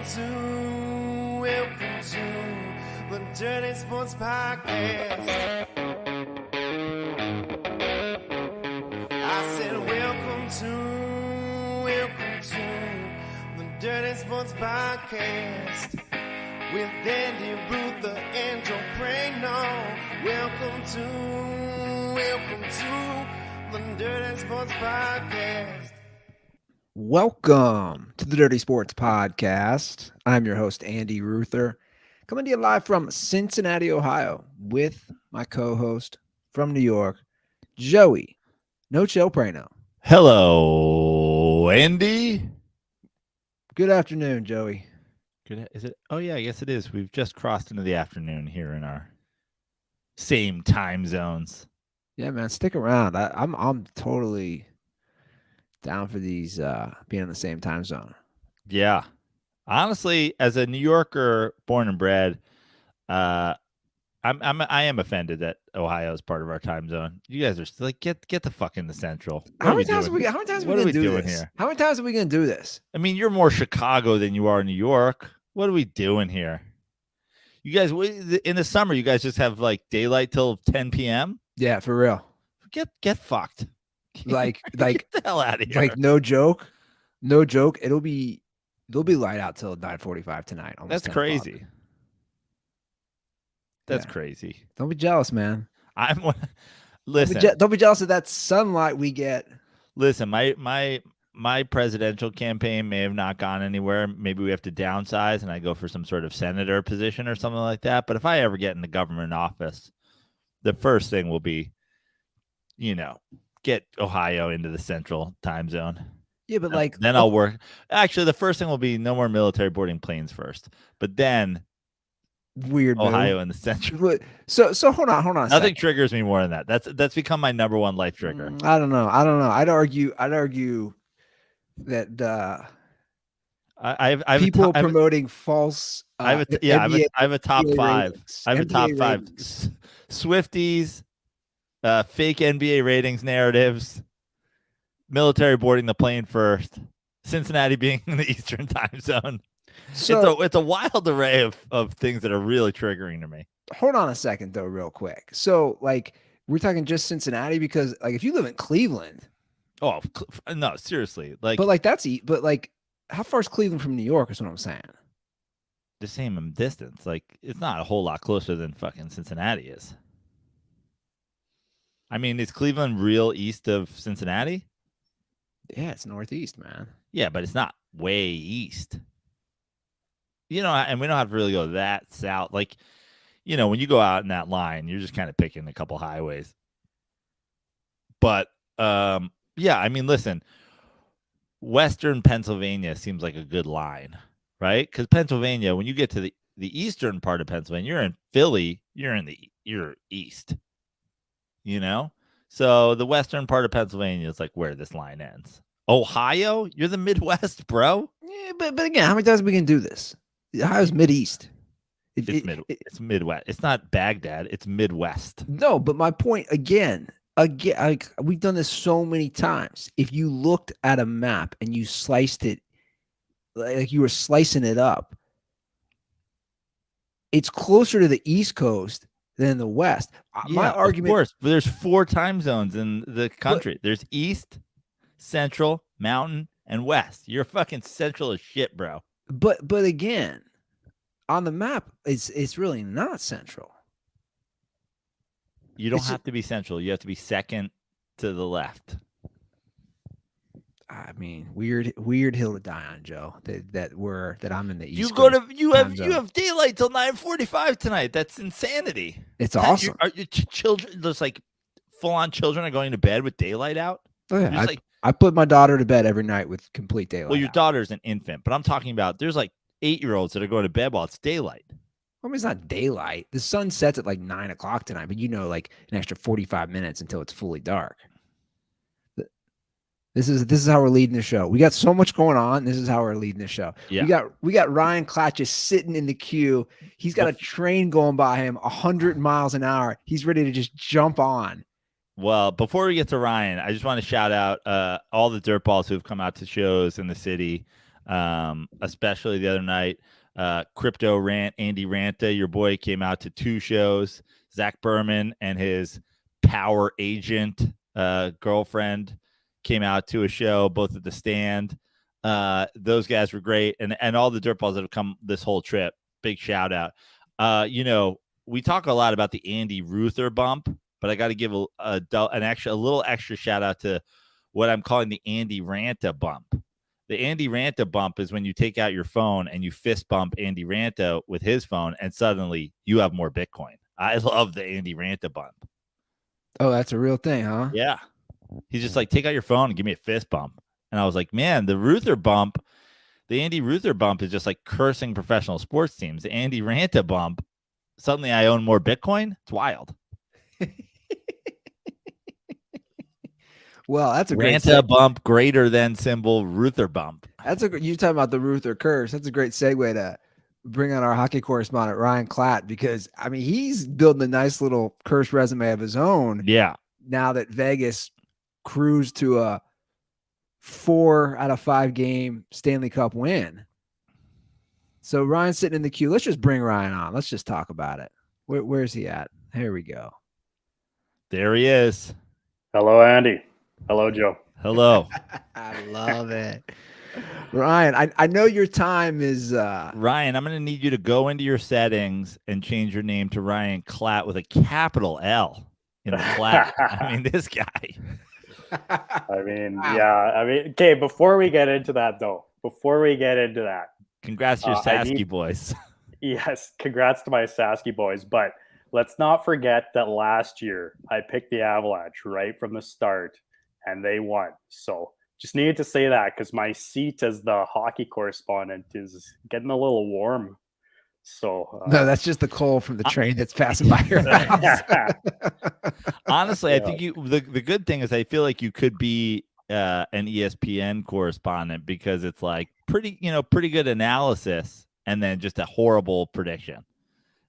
the Dirty Sports Podcast. I said welcome to the Dirty Sports Podcast with Andy Ruther and Joe Prano. Welcome to the Dirty Sports Podcast. Welcome to the Dirty Sports Podcast. I'm your host, Andy Ruther, coming to you live from Cincinnati, Ohio, with my co-host from New York, Joey No Chill Prano. Hello, Andy. Good afternoon, Joey. Good. Is it? Oh yeah, I guess it is. We've just crossed into the afternoon here in our same time zones. Yeah, man, stick around. I'm totally down for these being in the same time zone. Yeah, honestly, as a New Yorker, born and bred, I am offended that Ohio is part of our time zone. You guys are still like get the fuck in the central. How many times are we gonna do this? How many times are we gonna do this? I mean, you're more Chicago than you are New York. What are we doing here? You guys, in the summer, you guys just have like daylight till 10 p.m. Yeah, for real. Get fucked. Like get the hell out of here. Like no joke. It'll be light out till 9:45 tonight. That's crazy. That's crazy. Don't be jealous, man. Listen. Don't be jealous of that sunlight we get. Listen, my presidential campaign may have not gone anywhere. Maybe we have to downsize and I go for some sort of senator position or something like that. But if I ever get in the government office, the first thing will be, get Ohio into the central time zone. Yeah, but then I'll work. Actually, the first thing will be no more military boarding planes first. But then weird Ohio move. in the central. So hold on. Nothing triggers me more than that. That's become my number one life trigger. I don't know. I'd argue that I have people promoting false. I have a top five. I have a top five. Swifties, fake NBA ratings narratives, military boarding the plane first, Cincinnati being in the Eastern time zone. So it's a wild array of things that are really triggering to me. Hold on a second though, real quick. So like we're talking just Cincinnati because like if you live in Cleveland. Oh no, seriously. Like, but how far is Cleveland from New York? Is what I'm saying. The same distance. Like it's not a whole lot closer than fucking Cincinnati is. I mean, is Cleveland real east of Cincinnati? Yeah, it's northeast, man. Yeah, but it's not way east. And we don't have to really go that south. Like, when you go out in that line, you're just kind of picking a couple highways. But, yeah, I mean, listen, Western Pennsylvania seems like a good line, right? Because Pennsylvania, when you get to the eastern part of Pennsylvania, you're in Philly, you're east, So the western part of Pennsylvania is like where this line ends. Ohio, you're the Midwest, bro. Yeah, but again, how many times are we gonna do this? Ohio's Mideast. It's Midwest. It's not Baghdad. It's Midwest. No, but my point again, like we've done this so many times. If you looked at a map and you sliced it, like you were slicing it up, it's closer to the East Coast than the West. Yeah, my argument, of course, but there's 4 time zones in the country. There's East, Central, Mountain, and West. You're fucking central as shit, bro. But again, on the map, it's really not central. You don't have to be central. You have to be second to the left. I mean, weird hill to die on, Joe. That I'm in the East. You have daylight till 9:45 tonight. That's insanity. It's awesome. Are your children just like full on children are going to bed with daylight out? Oh yeah, I put my daughter to bed every night with complete daylight. Well, your daughter's an infant, but I'm talking about there's like 8-year-olds that are going to bed while it's daylight. I mean, it's not daylight. The sun sets at like 9 o'clock tonight, but like an extra 45 minutes until it's fully dark. This is how we're leading the show. We got so much going on. This is how we're leading the show. Yeah. We got Ryan Klatt just sitting in the queue. He's got a train going by him 100 miles an hour. He's ready to just jump on. Well, before we get to Ryan, I just want to shout out all the dirtballs who have come out to shows in the city. especially the other night. Crypto Rant, Andy Ranta, your boy, came out to 2 shows. Zach Berman and his power agent girlfriend came out to a show, both at the Stand. Those guys were great. And all the dirtballs that have come this whole trip, big shout out. We talk a lot about the Andy Ruther bump, but I got to give a little extra shout out to what I'm calling the Andy Ranta bump. The Andy Ranta bump is when you take out your phone and you fist bump Andy Ranta with his phone, and suddenly you have more Bitcoin. I love the Andy Ranta bump. Oh, that's a real thing, huh? Yeah. He's just like, take out your phone and give me a fist bump. And I was like, man, the Andy Ruther bump is just like cursing professional sports teams. The Andy Ranta bump, suddenly I own more Bitcoin. It's wild. Well, that's a great Ranta bump greater than symbol Ruther bump. You talking about the Ruther curse. That's a great segue to bring on our hockey correspondent, Ryan Klatt, because I mean, he's building a nice little curse resume of his own. Yeah. Now that Vegas cruised to a 4 out of 5 game Stanley Cup win. So Ryan's sitting in the queue. Let's just bring Ryan on. Let's just talk about it. Where's he at? Here we go. There he is. Hello, Andy. Hello, Joe. Hello. I love it. Ryan, I know your time is Ryan, I'm going to need you to go into your settings and change your name to Ryan Klatt with a capital L in the Klatt. I mean, this guy. I mean, yeah. I mean, okay, before we get into that, Congrats to your Sasky boys. Yes, congrats to my Sasky boys. But let's not forget that last year I picked the Avalanche right from the start, and they won. So just needed to say that because my seat as the hockey correspondent is getting a little warm. So no, that's just the coal from the train that's passing by your house. Honestly, I think the good thing is I feel like you could be an ESPN correspondent because it's like pretty good analysis and then just a horrible prediction.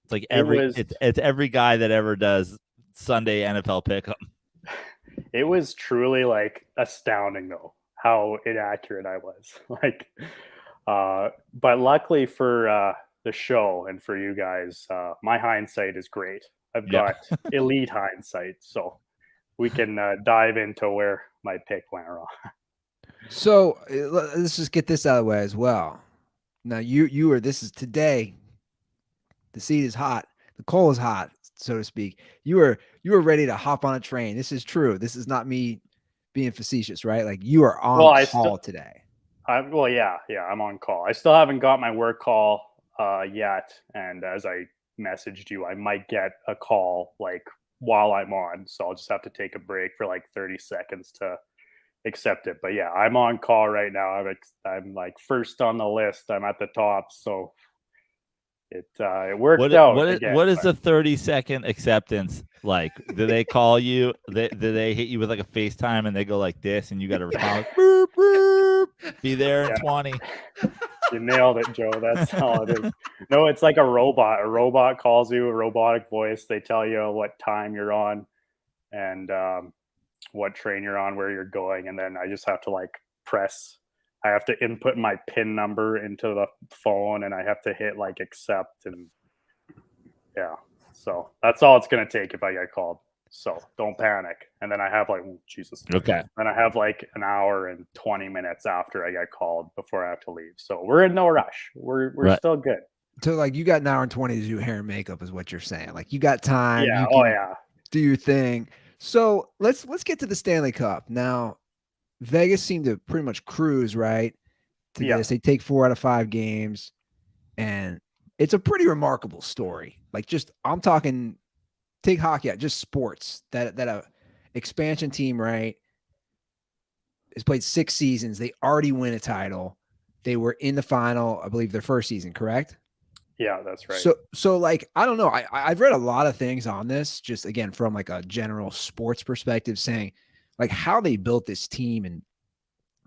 It's like it's every guy that ever does Sunday NFL pick'em. It was truly like astounding though how inaccurate I was. But luckily for the show and for you guys, my hindsight is great. I've got elite hindsight, so we can dive into where my pick went wrong. So let's just get this out of the way as well. Now this is today. The seat is hot. The coal is hot, so to speak. You were ready to hop on a train. This is true. This is not me being facetious, right? Like you are on call today. I'm on call. I still haven't got my work call yet, and as I messaged you, I might get a call like while I'm on, so I'll just have to take a break for like 30 seconds to accept it. But yeah, I'm on call right now. I'm like first on the list. I'm at the top, so it worked out. What is the 30-second acceptance like? Do they call you? Do they hit you with like a FaceTime and they go like this, and you got to respond like, boop, boop, be there in 20? You nailed it, Joe. That's all it is. No, it's like a robot. A robot calls you, a robotic voice. They tell you what time you're on and what train you're on, where you're going. And then I just have to I have to input my PIN number into the phone and I have to hit like accept. And yeah, so that's all it's going to take if I get called. So don't panic. And then I have Jesus. Okay. Then I have like an hour and 20 minutes after I get called before I have to leave. So we're in no rush. We're still good. So like you got an hour and 20 to do hair and makeup is what you're saying. Like you got time. Yeah. Do your thing. So let's get to the Stanley Cup. Now, Vegas seemed to pretty much cruise right to this. They take 4 out of 5 games, and it's a pretty remarkable story. Like I'm talking. Take hockey out, just sports. That a expansion team, right, has played 6 seasons. They already win a title. They were in the final, I believe, their first season, correct? Yeah, that's right. So like, I don't know. I've read a lot of things on this, just again, from like a general sports perspective, saying like how they built this team and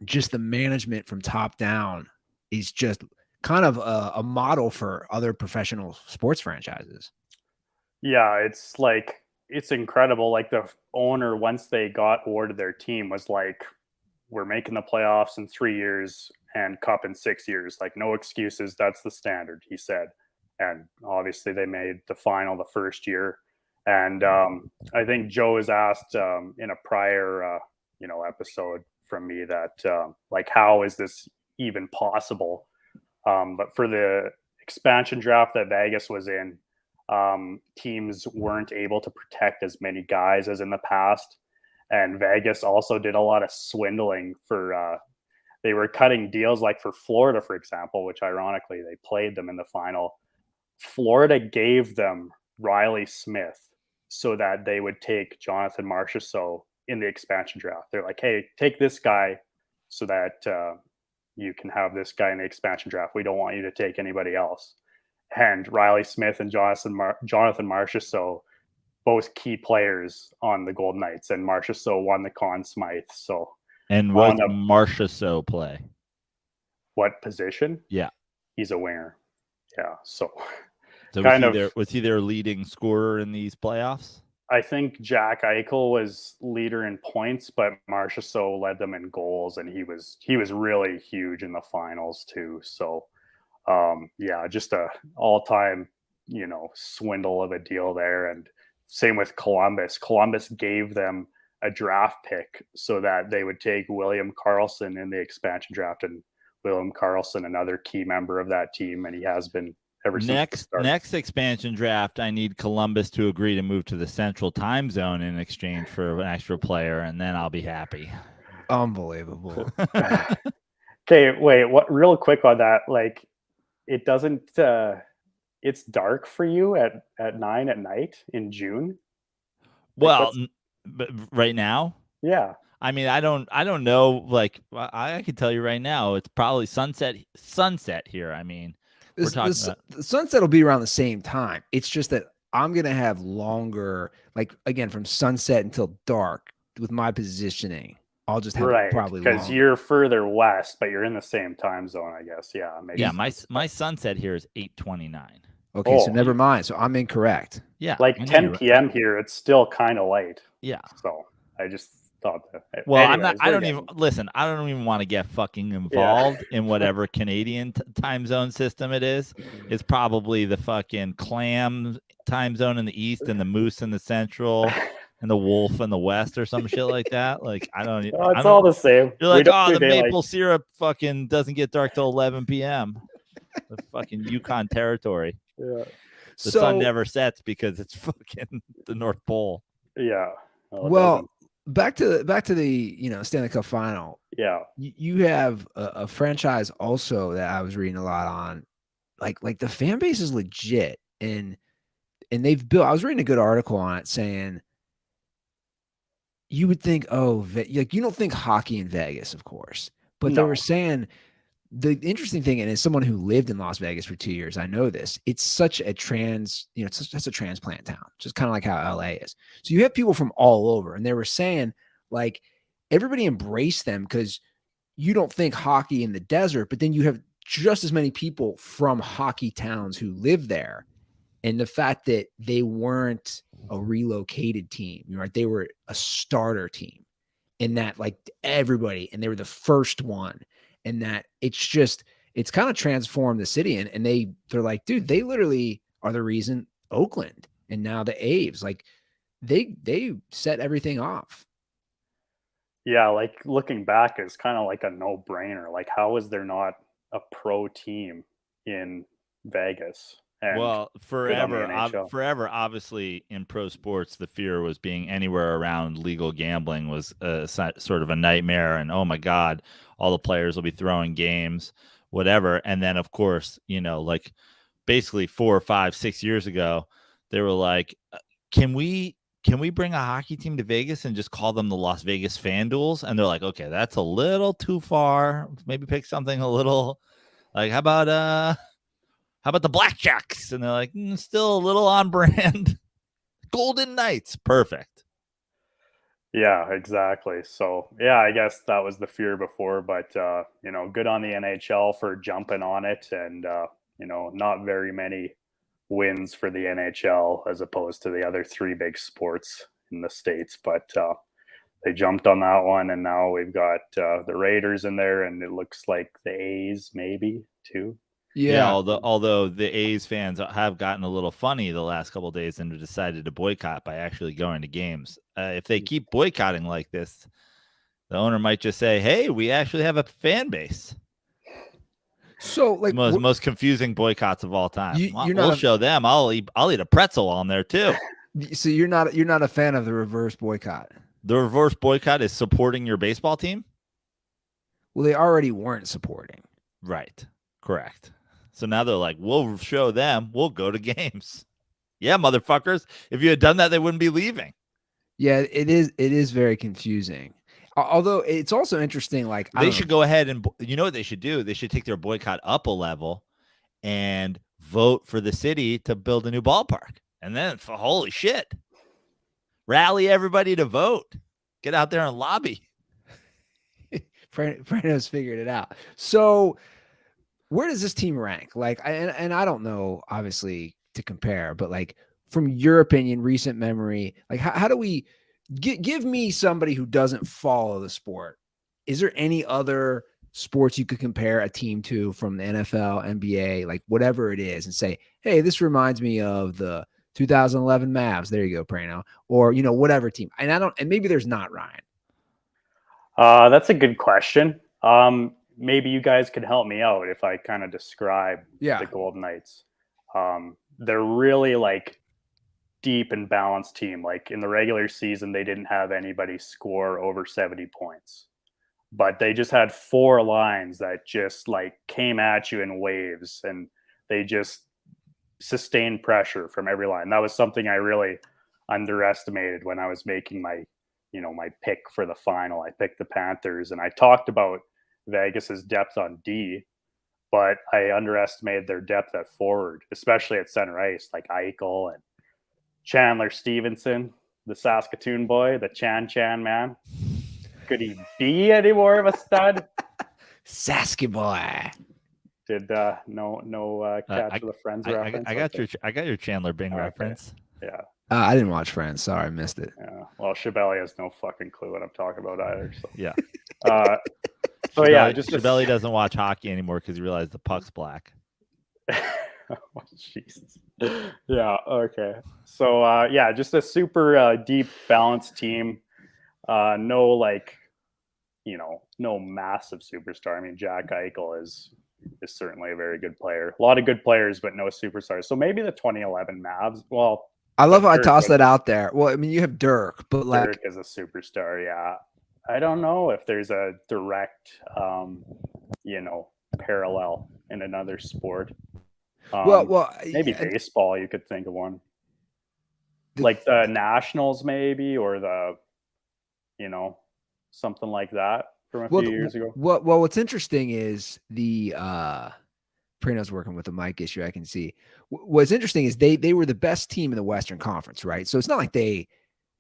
just the management from top down is just kind of a model for other professional sports franchises. Yeah, it's incredible. Like the owner, once they got awarded their team, was like, we're making the playoffs in 3 years and Cup in 6 years. Like, no excuses. That's the standard, he said. And obviously they made the final the first year. And I think Joe was asked in a prior, episode from me that like, how is this even possible? But for the expansion draft that Vegas was in, teams weren't able to protect as many guys as in the past. And Vegas also did a lot of swindling for, they were cutting deals like for Florida, for example, which ironically they played them in the final. Florida gave them Riley Smith so that they would take Jonathan Marchessault in the expansion draft. They're like, hey, take this guy so that you can have this guy in the expansion draft. We don't want you to take anybody else. And Riley Smith and Jonathan Marchessault, both key players on the Golden Knights, and Marchessault won the Conn Smythe. So, and what Marchessault play? What position? Yeah, he's a winger. Yeah, so was he their leading scorer in these playoffs? I think Jack Eichel was leader in points, but Marchessault led them in goals, and he was really huge in the finals too. So, just a all-time, swindle of a deal there. And same with Columbus. Columbus gave them a draft pick so that they would take William Karlsson in the expansion draft, and William Karlsson, another key member of that team, and he has been ever since. Next expansion draft, I need Columbus to agree to move to the Central Time Zone in exchange for an extra player, and then I'll be happy. Unbelievable. Okay, wait. What? Real quick on that, like, it doesn't. It's dark for you at 9 at night in June. Well, but right now, yeah. I mean, I don't know. Like, I can tell you right now, it's probably sunset here. I mean, we're talking about the sunset will be around the same time. It's just that I'm gonna have longer, like, again, from sunset until dark with my positioning. I'll just have probably because you're further west, but you're in the same time zone, I guess. Yeah. My sunset here is 8:29. Okay, so never mind. So I'm incorrect. Yeah, like 10 p.m. here. It's still kind of late. Yeah. So I just thought that. Well, anyways, I don't even want to get fucking involved in whatever Canadian time zone system it is. It's probably the fucking clam time zone in the east and the moose in the central and the wolf in the west or some shit like that. Like, I don't. It's all the same. You're like, the maple syrup fucking doesn't get dark till 11 p.m. The fucking Yukon territory. Yeah. The sun never sets because it's fucking the North Pole. Yeah. Well, back to the Stanley Cup Final. Yeah. You have a franchise also that I was reading a lot on. Like the fan base is legit, and they've built. I was reading a good article on it saying you would think, like, you don't think hockey in Vegas, of course, but they were saying. The interesting thing, and as someone who lived in Las Vegas for 2 years, I know this. It's such a it's a transplant town, just kind of like how LA is. So you have people from all over, and they were saying, like, everybody embraced them because you don't think hockey in the desert, but then you have just as many people from hockey towns who live there. And the fact that they weren't a relocated team, right? They were a starter team, and that, like, everybody, and they were the first one. And that it's kind of transformed the city. And they're like, dude, they literally are the reason Oakland and now the A's, like, they set everything off. Yeah, like, looking back, it's kind of like a no-brainer. Like, how is there not a pro team in Vegas? And well, forever, obviously, in pro sports, the fear was being anywhere around legal gambling was sort of a nightmare. And, oh, my God, all the players will be throwing games, whatever. And then, of course, like, basically 4 or 5, 6 years ago, they were like, can we bring a hockey team to Vegas and just call them the Las Vegas FanDuels? And they're like, okay, that's a little too far. Maybe pick something a little, like, how about the Blackjacks? And they're like, still a little on brand. Golden Knights. Perfect. Yeah, exactly. So, yeah, I guess that was the fear before, but, good on the NHL for jumping on it. And, not very many wins for the NHL as opposed to the other 3 big sports in the States. But they jumped on that one, and now we've got the Raiders in there, and it looks like the A's maybe too. Yeah, although the A's fans have gotten a little funny the last couple of days and have decided to boycott by actually going to games. If they keep boycotting like this, the owner might just say, "Hey, we actually have a fan base." So, like, most confusing boycotts of all time. We'll show them. I'll eat a pretzel on there too. So you're not a fan of the reverse boycott. The reverse boycott is supporting your baseball team. Well, they already weren't supporting. Right. Correct. So now they're like, we'll show them. We'll go to games. Yeah, motherfuckers. If you had done that, they wouldn't be leaving. Yeah, it is very confusing. Although it's also interesting. Like, they should go ahead and, you know what they should do? They should take their boycott up a level and vote for the city to build a new ballpark. And then, holy shit, rally everybody to vote. Get out there and lobby. Prano's figured it out. So where does this team rank? Like, and I don't know, obviously, to compare, but like from your opinion, recent memory, like how do we give me somebody who doesn't follow the sport? Is there any other sports you could compare a team to from the NFL, NBA, like whatever it is, and say, hey, this reminds me of the 2011 Mavs. There you go, Prano. Or, whatever team. And maybe there's not, Ryan. That's a good question. Maybe you guys could help me out if I kind of describe the Golden Knights. They're really like deep and balanced team. Like in the regular season, they didn't have anybody score over 70 points, but they just had 4 lines that just like came at you in waves, and they just sustained pressure from every line. That was something I really underestimated when I was making my pick for the final. I picked the Panthers, and I talked about Vegas's depth on D, but I underestimated their depth at forward, especially at center ice, like Eichel and Chandler Stevenson, the Saskatoon boy, the Chan man. Could he be any more of a stud? Sasky boy. Did no catch the Friends reference? I got your Chandler Bing reference. Yeah. I didn't watch Friends. Sorry, I missed it. Yeah. Well, Shabelli has no fucking clue what I'm talking about either. So. Yeah. So Shabelli doesn't watch hockey anymore because he realized the puck's black. Oh, Jesus. Yeah. Okay. So just a super deep, balanced team. No massive superstar. I mean, Jack Eichel is certainly a very good player. A lot of good players, but no superstars. So maybe the 2011 Mavs. Well, I love how I tossed that out there. Well, I mean, you have Dirk, but Dirk is a superstar. Yeah. I don't know if there's a direct, parallel in another sport. Maybe baseball. You could think of one, like the Nationals, maybe, or the, something like that from a few years ago. What's interesting is the Prano's working with a mic issue. I can see. What's interesting is they were the best team in the Western Conference, right? So it's not like this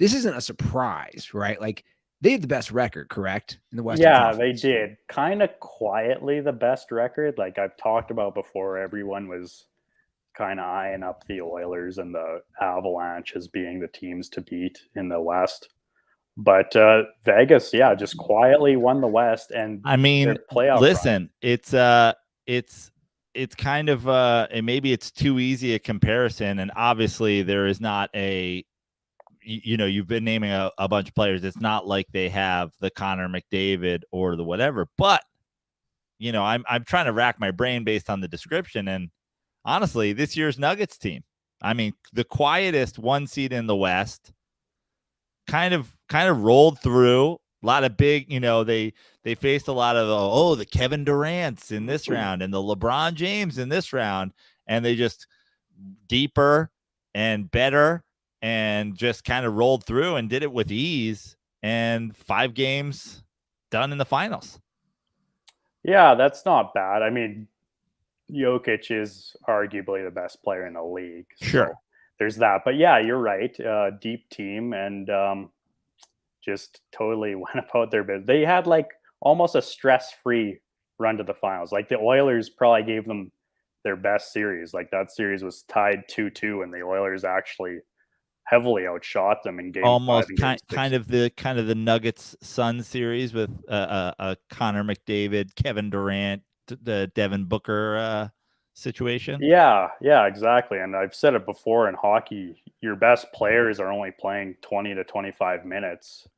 isn't a surprise, right? Like they had the best record, correct? In the Western Conference. They did. Kind of quietly the best record. Like I've talked about before, everyone was kind of eyeing up the Oilers and the Avalanche as being the teams to beat in the West. But Vegas, just quietly won the West. And I mean, playoff listen, run. It's kind of maybe it's too easy a comparison, and obviously there is not a, you've been naming a bunch of players. It's not like they have the Connor McDavid or the whatever, but I'm trying to rack my brain based on the description, and honestly, this year's Nuggets team, I mean, the quietest 1 seed in the West, kind of rolled through. A lot of big, they faced a lot of the Kevin Durant's in this round and the LeBron James in this round, and they just deeper and better and just kind of rolled through and did it with ease, and 5 games done in the finals. Yeah, that's not bad. I mean, Jokic is arguably the best player in the league. Sure. So there's that. But yeah, you're right. Deep team, and just totally went about their business. They had like almost a stress-free run to the finals. Like the Oilers probably gave them their best series. Like that series was tied 2-2, and the Oilers actually heavily outshot them in game 5 Almost and game 6. kind of the Nuggets Sun series with Connor McDavid, Kevin Durant, the Devin Booker situation. Yeah, exactly. And I've said it before, in hockey, your best players are only playing 20 to 25 minutes.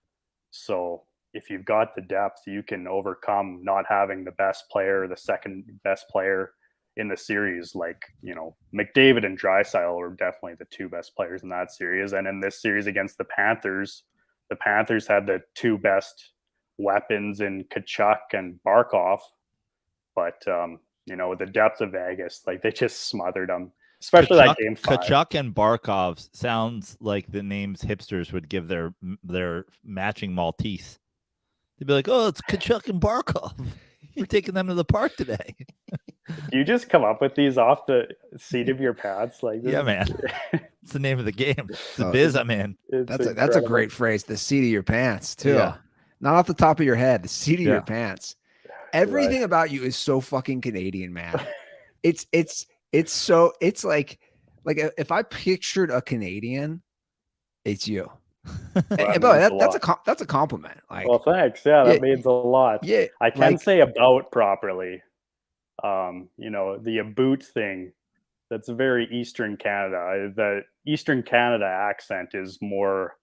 So if you've got the depth, you can overcome not having the best player, the second best player in the series. Like, McDavid and Draisaitl were definitely the 2 best players in that series. And in this series against the Panthers had the 2 best weapons in Tkachuk and Barkov. But, with the depth of Vegas, like, they just smothered them, especially that game 5. Tkachuk and Barkov sounds like the names hipsters would give their matching Maltese. They'd be like, "Oh, it's Tkachuk and Barkov. We're taking them to the park today." You just come up with these off the seat of your pants, like this. Yeah, man. It's the name of the game. It's the biz I'm in. That's a great phrase. The seat of your pants, too. Yeah. Not off the top of your head. The seat of Yeah. your pants. Everything about you is so fucking Canadian, man. It's like if I pictured a Canadian, it's you. Well, that's a compliment. Like, well, thanks. Yeah, that means a lot. Yeah, I can say about properly. The about thing, that's very Eastern Canada. The Eastern Canada accent is more,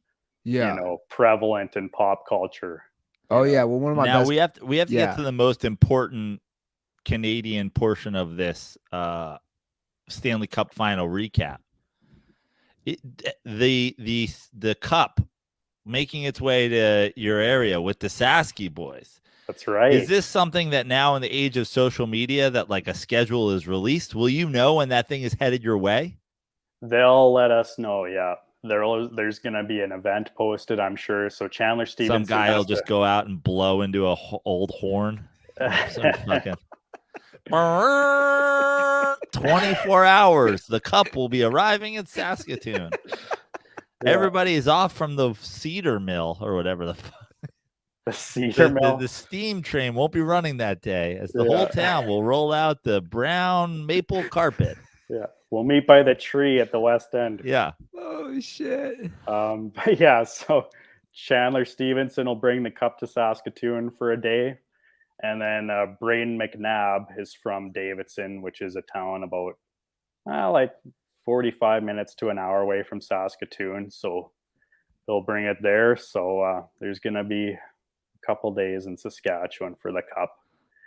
prevalent in pop culture. Oh yeah, well, one of my now best. we have to get to the most important Canadian portion of this Stanley Cup Final recap. The cup making its way to your area with the Sasky boys. That's right. Is this something that now in the age of social media that like a schedule is released? Will you know when that thing is headed your way? They'll let us know. Yeah. There's going to be an event posted, I'm sure. So Chandler Stevenson. Some guy will just go out and blow into a old horn. Some fucking 24 hours. The cup will be arriving in Saskatoon. Yeah. Everybody is off from the cedar mill or whatever the fuck. The cedar mill. The steam train won't be running that day as the whole town will roll out the brown maple carpet. Yeah. We'll meet by the tree at the West End. Yeah. Oh shit. But yeah, so Chandler Stevenson will bring the cup to Saskatoon for a day. And then Braden McNabb is from Davidson, which is a town about like 45 minutes to an hour away from Saskatoon. So they'll bring it there. So there's going to be a couple days in Saskatchewan for the cup.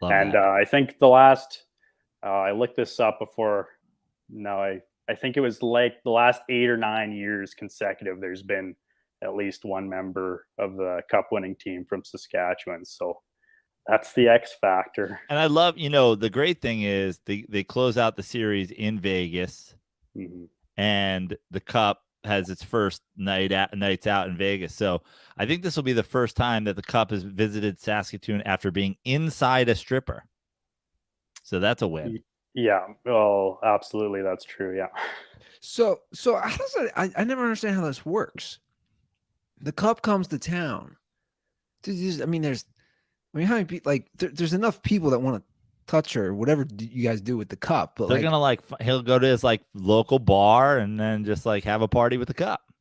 I think the last, I looked this up before. No, I think it was like the last 8 or 9 years consecutive, there's been at least one member of the cup winning team from Saskatchewan. So that's the X factor. And I love, the great thing is they close out the series in Vegas, and the cup has its first nights out in Vegas. So I think this will be the first time that the cup has visited Saskatoon after being inside a stripper. So that's a win. Yeah, well, absolutely, that's true. Yeah. So how does it? I never understand how this works. The cup comes to town. How many people? Like, there's enough people that want to touch her, whatever you guys do with the cup. But they're gonna he'll go to his local bar and then just have a party with the cup.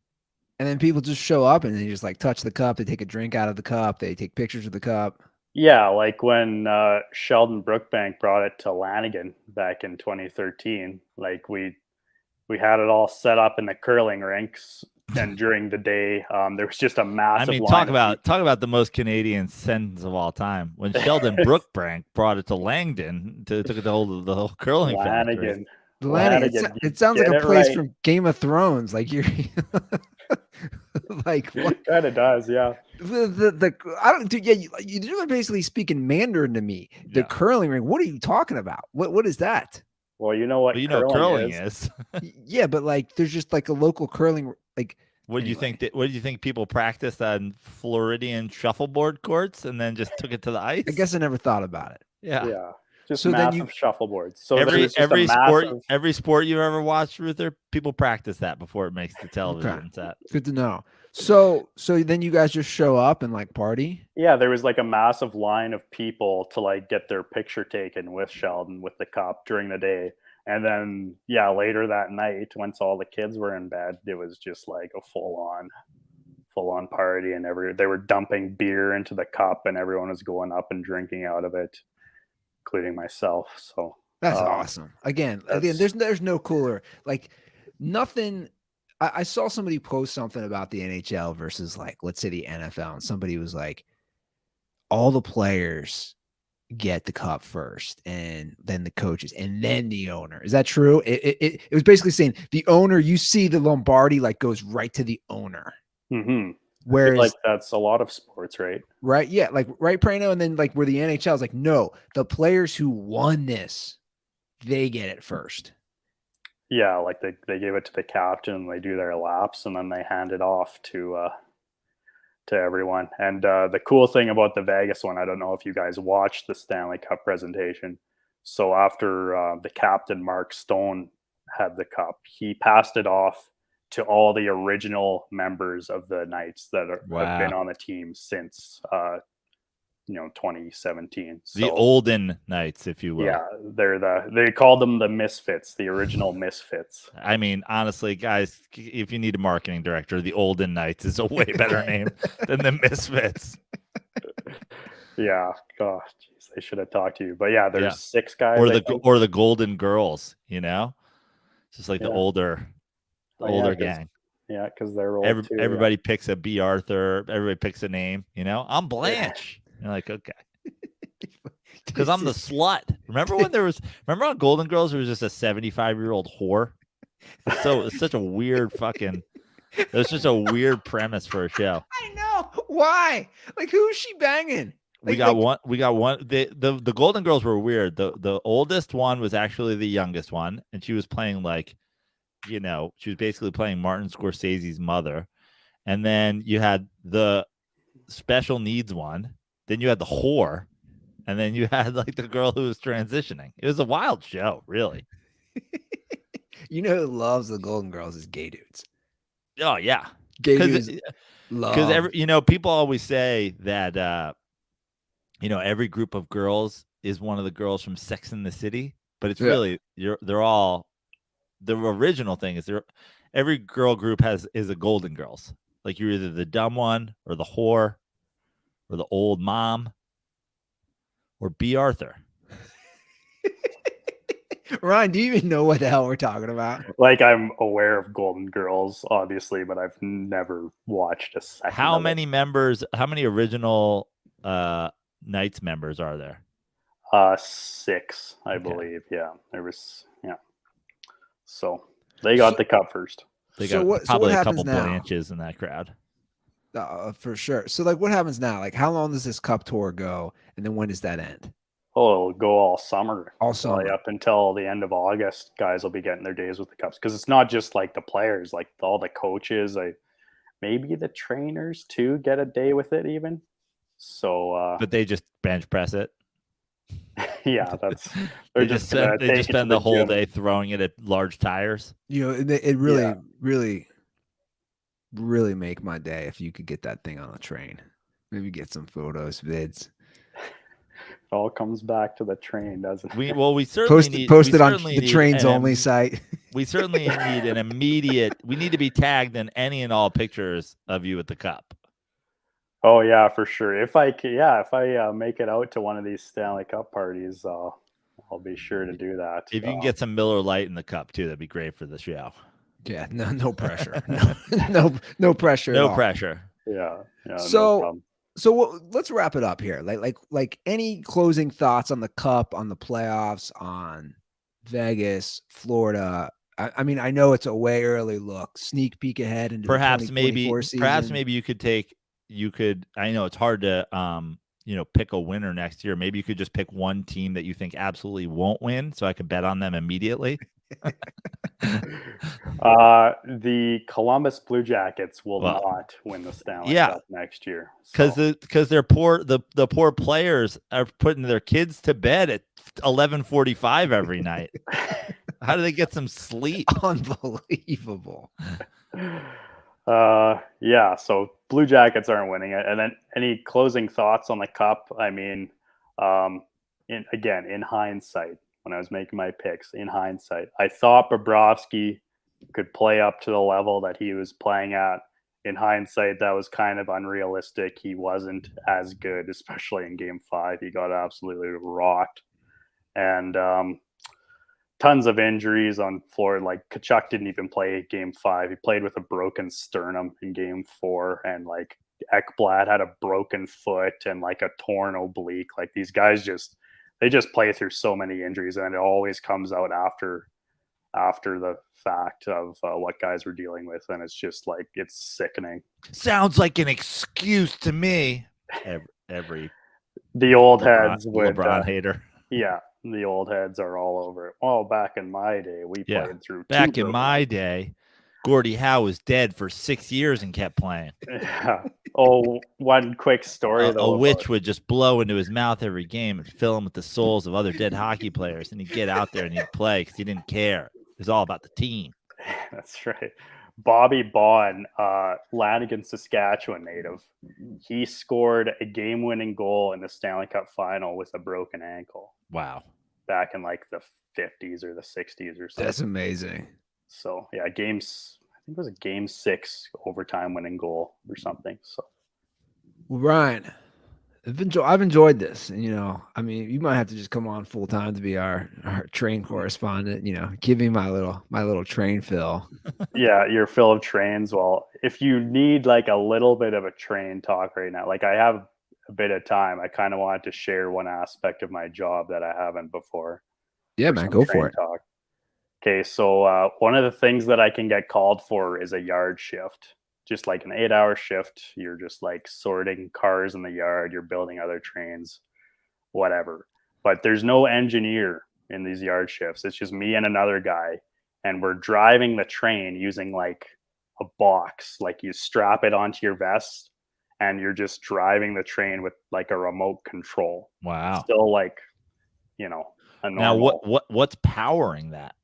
And then people just show up and they just touch the cup. They take a drink out of the cup. They take pictures of the cup. Yeah, like when Sheldon Brookbank brought it to Lanigan back in 2013. Like we had it all set up in the curling rinks, and during the day, there was just a massive. Talk about the most Canadian sentence of all time. When Sheldon Brookbank brought it to Langdon, took it to the whole curling Lanigan. Lanigan. It sounds like a place from Game of Thrones. Like you're. What kind of does, yeah. You're basically speaking Mandarin to me. The curling ring. What are you talking about? What is that? Well, you know what curling is. Yeah, but there's just a local curling. What do you think? What do you think people practiced on Floridian shuffleboard courts and then just took it to the ice? I guess I never thought about it. Yeah. Just massive shuffleboards. So every sport you've ever watched, Ruther, people practice that before it makes the television set. Good to know. So then you guys just show up and party? Yeah, there was a massive line of people to get their picture taken with Sheldon with the cup during the day. And then, yeah, later that night, once all the kids were in bed, it was just like a full on party, and they were dumping beer into the cup, and everyone was going up and drinking out of it, including myself. So That's awesome. Again, there's no cooler, like nothing. I saw somebody post something about the NHL versus, like, let's say the NFL, and somebody was like, all the players get the cup first, and then the coaches, and then the owner. Is that true? It was basically saying the owner, you see the Lombardi like goes right to the owner. Mm-hmm. Whereas, like, that's a lot of sports, right? Right? Yeah, like, right, Prano, and then like where the NHL is like, no, the players who won this, they get it first. Yeah, like they give it to the captain, and they do their laps, and then they hand it off to everyone. And the cool thing about the Vegas one, I don't know if you guys watched the Stanley Cup presentation. So after the captain, Mark Stone, had the cup, he passed it off to all the original members of the Knights that have been on the team since 2017. So, the olden Knights, if you will. Yeah, they called them the Misfits, the original Misfits. I mean, honestly, guys, if you need a marketing director, the olden Knights is a way better name than the Misfits. Yeah, gosh, geez, they should have talked to you. But yeah, there's 6 guys, or the Golden Girls, just like the older gang. Yeah, because they're old too. Everybody picks a B. Arthur. Everybody picks a name. I'm Blanche. You're like, okay, because I'm the slut. Remember on Golden Girls, there was just a 75-year-old whore. So it's such a weird it was just a weird premise for a show. I know. Why? Like, who is she banging? We got one. The Golden Girls were weird. The oldest one was actually the youngest one, and she was playing she was basically playing Martin Scorsese's mother. And then you had the special needs one. Then you had the whore, and then you had like the girl who was transitioning. It was a wild show, really. Who loves the Golden Girls is gay dudes. Oh yeah, gay dudes. Because people always say that every group of girls is one of the girls from Sex and the City, but it's really they're all, the original thing is every girl group is a Golden Girls. Like, you're either the dumb one or the whore or the old mom or B. Arthur. Ryan, do you even know what the hell we're talking about? Like, I'm aware of Golden Girls, obviously, but I've never watched a second. How many original Knights members are there? 6, I believe. Yeah, there was. Yeah, so they got the cup first. They got probably a couple Blanches in that crowd. For sure. So, like, what happens now? Like, how long does this cup tour go, and then when does that end? Oh, it'll go all summer. All summer. Up until the end of August, guys will be getting their days with the cups, because it's not just like the players, like all the coaches, maybe the trainers too get a day with it even. So, but they just bench press it. Yeah, they just spend the whole day throwing it at large tires. It really make my day if you could get that thing on a train. Maybe get some photos, vids. It all comes back to the train, doesn't it? We certainly post it on the trains only site. We certainly need an immediate. We need to be tagged in any and all pictures of you at the cup. Oh yeah, for sure. If I make it out to one of these Stanley Cup parties, I'll be sure to do that. If you can get some Miller Lite in the cup too, that'd be great for the show. Yeah, no pressure. no pressure. No pressure. Yeah. So let's wrap it up here. Like any closing thoughts on the cup, on the playoffs, on Vegas, Florida? I mean, I know it's a way early look, sneak peek ahead into perhaps the maybe 2024 season. Perhaps maybe you could. I know it's hard to pick a winner next year. Maybe you could just pick one team that you think absolutely won't win, so I could bet on them immediately. The Columbus Blue Jackets will not win the Stanley Cup next year, because they're poor. The poor players are putting their kids to bed at 11:45 every night. How do they get some sleep? Unbelievable. Yeah, so Blue Jackets aren't winning it. And then any closing thoughts on the cup? I mean, in hindsight, when I was making my picks in hindsight. I thought Bobrovsky could play up to the level that he was playing at. In hindsight, that was kind of unrealistic. He wasn't as good, especially in Game 5. He got absolutely rocked. And tons of injuries on Florida. Like Kachuk didn't even play Game 5. He played with a broken sternum in Game 4. And like Ekblad had a broken foot and like a torn oblique. Like these guys they just play through so many injuries, and it always comes out after the fact of what guys were dealing with, and it's just like it's sickening. Sounds like an excuse to me. Every the old heads would LeBron hater. Yeah, the old heads are all over it. Well, back in my day, we played through. Back in my day, Gordie Howe was dead for 6 years and kept playing. Yeah. Oh, one quick story though. A witch would just blow into his mouth every game and fill him with the souls of other dead hockey players, and he'd get out there and he'd play because he didn't care. It was all about the team. That's right. Bobby Baughan, Lanigan, Saskatchewan native. He scored a game-winning goal in the Stanley Cup Final with a broken ankle. Wow. Back in like the 50s or the 60s or something. That's amazing. So yeah, I think it was a Game 6 overtime winning goal or something. So, well, Ryan, I've enjoyed this, and I mean, you might have to just come on full time to be our train correspondent. Give me my little train fill. Yeah, your fill of trains. Well, if you need like a little bit of a train talk right now, like I have a bit of time, I kind of wanted to share one aspect of my job that I haven't before. Yeah, man, go for it. Talk. Okay, so one of the things that I can get called for is a yard shift. Just like an 8-hour shift. You're just like sorting cars in the yard. You're building other trains, whatever. But there's no engineer in these yard shifts. It's just me and another guy. And we're driving the train using like a box. Like you strap it onto your vest and you're just driving the train with like a remote control. Wow. Still like, a normal. Now what's powering that?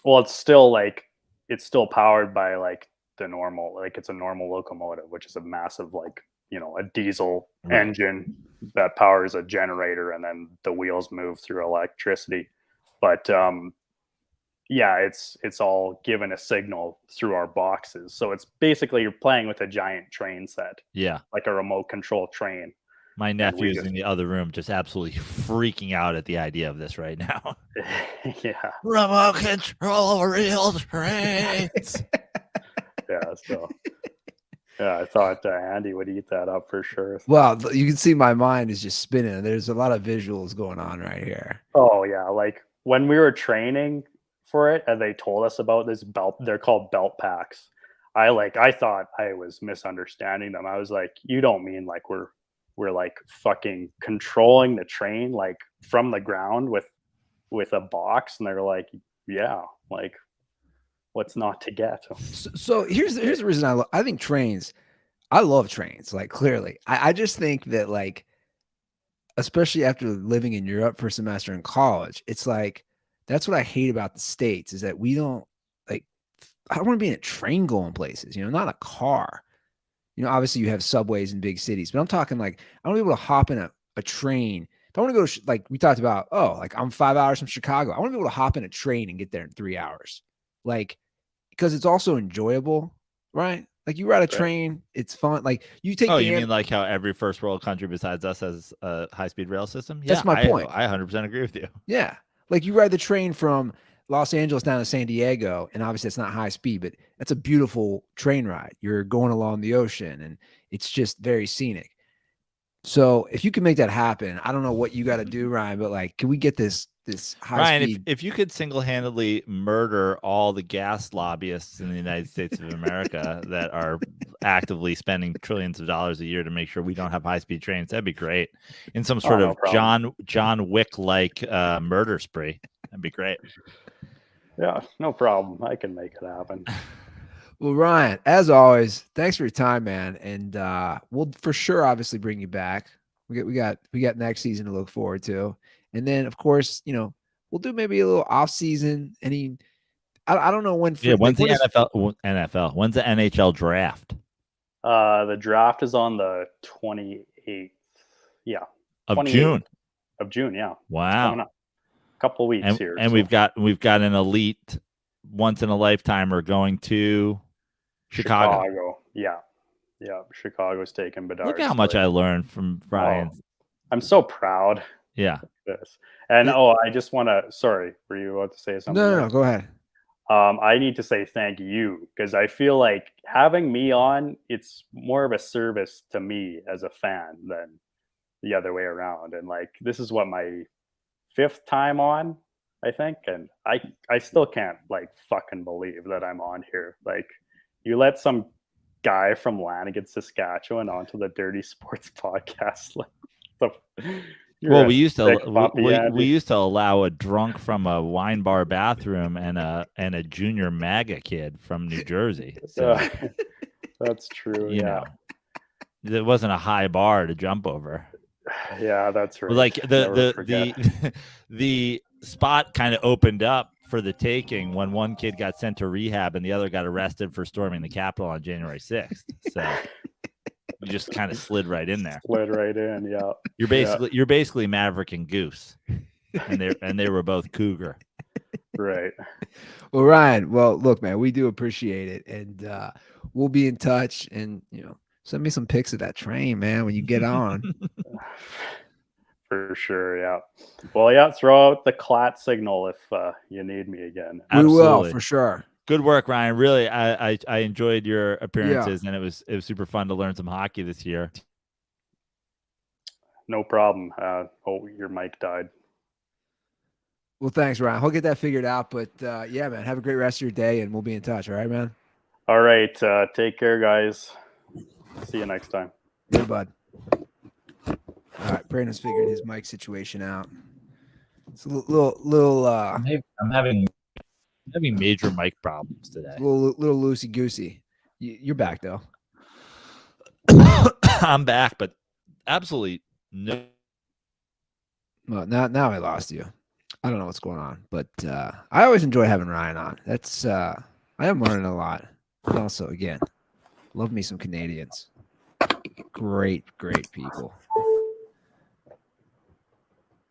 Well, it's still powered by like the normal, like it's a normal locomotive, which is a massive, like, a diesel engine that powers a generator, and then the wheels move through electricity. But yeah, it's all given a signal through our boxes. So it's basically you're playing with a giant train set. Yeah. Like a remote control train. My nephew's in the other room just absolutely freaking out at the idea of this right now. Yeah. Remote control real trains. Yeah, so yeah, I thought Andy would eat that up for sure. Well, you can see my mind is just spinning. There's a lot of visuals going on right here. Oh yeah, like when we were training for it and they told us about this belt, they're called belt packs. I thought I was misunderstanding them. I was like, you don't mean like we're like fucking controlling the train like from the ground with a box? And they're like, yeah, like what's not to get? So here's the reason I think trains. I love trains. Like clearly, I just think that like, especially after living in Europe for a semester in college, it's like that's what I hate about the States is that we don't like. I don't want to be in a train going places. Not a car. Obviously you have subways in big cities, but I'm talking like I want to be able to hop in a train. If I want to go to like we talked about, like I'm 5 hours from Chicago. I want to be able to hop in a train and get there in 3 hours. Like, because it's also enjoyable, right? Like you ride a train, it's fun. Like you take. You mean like how every first world country besides us has a high-speed rail system? That's my point. I 100% agree with you. Yeah, like you ride the train from Los Angeles down to San Diego, and obviously it's not high speed, but that's a beautiful train ride. You're going along the ocean, and it's just very scenic. So if you can make that happen, I don't know what you got to do, Ryan, but like, can we get this high speed? Ryan, if you could single-handedly murder all the gas lobbyists in the United States of America that are actively spending trillions of dollars a year to make sure we don't have high-speed trains, that'd be great. In some sort of John Wick-like murder spree, that'd be great. Yeah, no problem. I can make it happen. Well, Ryan, as always, thanks for your time, man. And we'll for sure obviously bring you back. We got next season to look forward to. And then of course, we'll do maybe a little off season. I don't know when. When's the NFL? When's the NHL draft? The draft is on the 28th. Yeah. Of June. Of June, yeah. Wow. couple weeks here. And so. we've got an elite once in a lifetimer going to Chicago. Yeah. Chicago's taking Bedard. Look how much I learned from Ryan. I'm so proud. Yeah. Of this. And I just want to. Sorry, were you about to say something? No, go ahead. I need to say thank you because I feel like having me on, it's more of a service to me as a fan than the other way around. And like, this is what my 5th time on, I think. And I still can't like fucking believe that I'm on here. Like, you let some guy from Lanigan, Saskatchewan onto the Dirty Sports podcast. Like, we used to allow a drunk from a wine bar bathroom and a junior MAGA kid from New Jersey. So that's true. You know, it wasn't a high bar to jump over. Yeah, that's right. Like the spot kind of opened up for the taking when one kid got sent to rehab and the other got arrested for storming the Capitol on January 6th. So you just kind of slid right in there. Slid right in, yeah. You're basically Maverick and Goose, and they were both Cougar. Right. Well, Ryan, look, man, we do appreciate it, and we'll be in touch. And send me some pics of that train, man, when you get on. For sure, yeah. Well, yeah, throw out the Klatt signal if you need me again. Absolutely. We will, for sure. Good work, Ryan. Really, I enjoyed your appearances, and it was super fun to learn some hockey this year. No problem. Your mic died. Well, thanks, Ryan. We'll get that figured out. But yeah, man, have a great rest of your day, and we'll be in touch. All right, man? All right. Take care, guys. See you next time. Good, bud. All right, Brandon's figured his mic situation out. It's a little. I'm having major mic problems today. A little loosey goosey. You're back though. I'm back, but absolutely no. Well, now I lost you. I don't know what's going on, but I always enjoy having Ryan on. That's I am learning a lot. And also, again, love me some Canadians. Great people.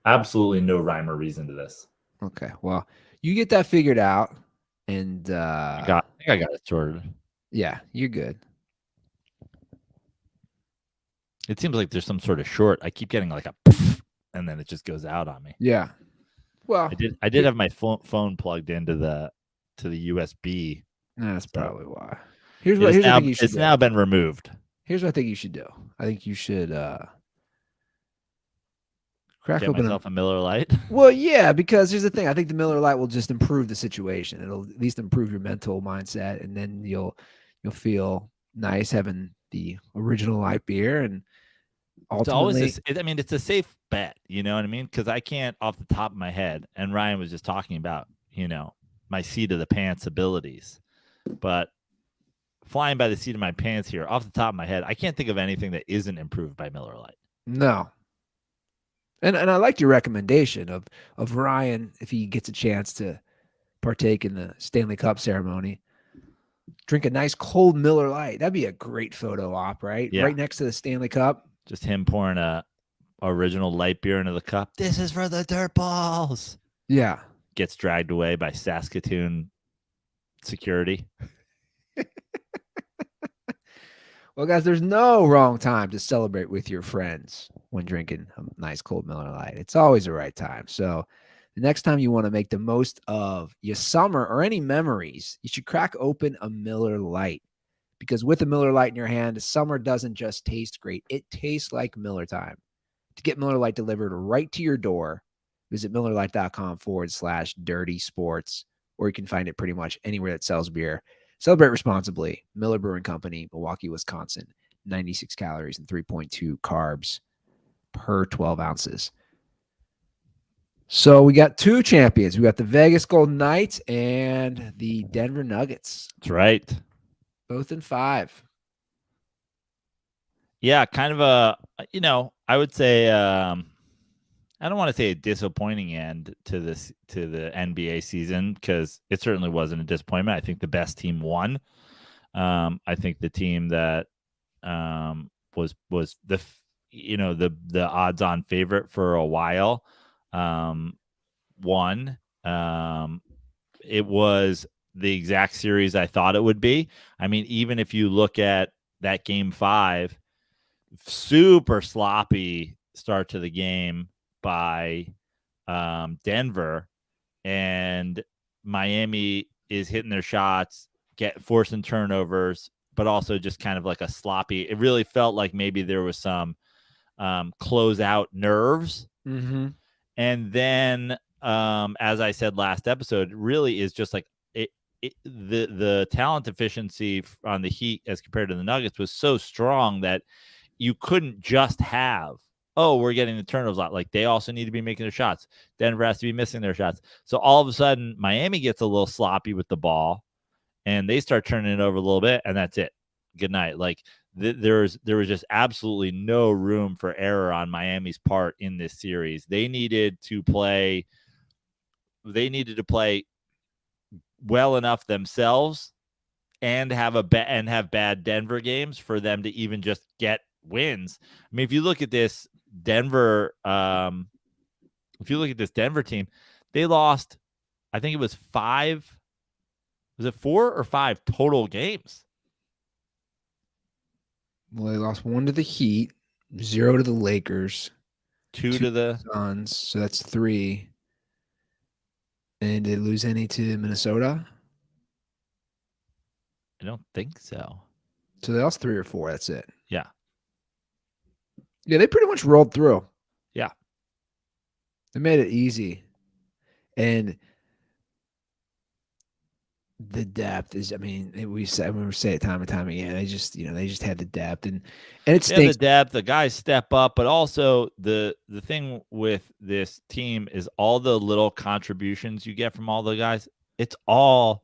Absolutely no rhyme or reason to this. Okay, well, you get that figured out, and I think I got it sorted. Yeah, you're good. It seems like there's some sort of short. I keep getting like a poof, and then it just goes out on me. Yeah. Well, I did have my phone plugged into the USB. That's probably why. Here's what I think you should do. It's now been removed. Here's what I think you should do. I think you should crack Get open myself a Miller Lite. Well, yeah, because here's the thing. I think the Miller Lite will just improve the situation. It'll at least improve your mental mindset, and then you'll feel nice having the original light beer. And ultimately, it's a safe bet. You know what I mean? Because I can't off the top of my head. And Ryan was just talking about my seat of the pants abilities, but flying by the seat of my pants here, off the top of my head, I can't think of anything that isn't improved by Miller Lite. No. And I liked your recommendation of Ryan, if he gets a chance to partake in the Stanley Cup ceremony, drink a nice cold Miller Lite. That'd be a great photo op, right? Yeah. Right next to the Stanley Cup. Just him pouring a original light beer into the cup. This is for the dirtballs. Yeah. Gets dragged away by Saskatoon security. Well, guys, there's no wrong time to celebrate with your friends when drinking a nice cold Miller Lite. It's always the right time. So the next time you want to make the most of your summer or any memories, you should crack open a Miller Lite. Because with a Miller Lite in your hand, summer doesn't just taste great. It tastes like Miller time. To get Miller Lite delivered right to your door, visit MillerLite.com/dirty sports, or you can find it pretty much anywhere that sells beer. Celebrate responsibly. Miller Brewing Company, Milwaukee, Wisconsin. 96 calories and 3.2 carbs per 12 ounces. So we got two champions. We got the Vegas Golden Knights and the Denver Nuggets. That's right. Both in 5. Yeah, kind of a, I would say, I don't want to say a disappointing end to the NBA season, because it certainly wasn't a disappointment. I think the best team won. I think the team that was the odds-on favorite for a while won. It was the exact series I thought it would be. I mean, even if you look at that game 5, super sloppy start to the game by Denver, and Miami is hitting their shots, forcing turnovers, but also just kind of like a sloppy. It really felt like maybe there was some closeout nerves. Mm-hmm. And then, as I said last episode, it really is just like the talent efficiency on the Heat as compared to the Nuggets was so strong that you couldn't just have, we're getting the turnovers a lot. Like, they also need to be making their shots. Denver has to be missing their shots. So all of a sudden, Miami gets a little sloppy with the ball, and they start turning it over a little bit, and that's it. Good night. Like, there was just absolutely no room for error on Miami's part in this series. They needed to play well enough themselves and have bad Denver games for them to even just get wins. I mean, if you look at this Denver team, they lost, I think it was 5. Was it 4 or 5 total games? Well, they lost 1 to the Heat, 0 to the Lakers, 2 to the Suns, so that's 3. And did they lose any to Minnesota? I don't think so. So they lost 3 or 4. That's it. Yeah. Yeah, they pretty much rolled through. Yeah. They made it easy. And the depth is, I mean, we say it time and time again. They just had the depth, and it stinks. The depth, the guys step up, but also the thing with this team is all the little contributions you get from all the guys. It's all,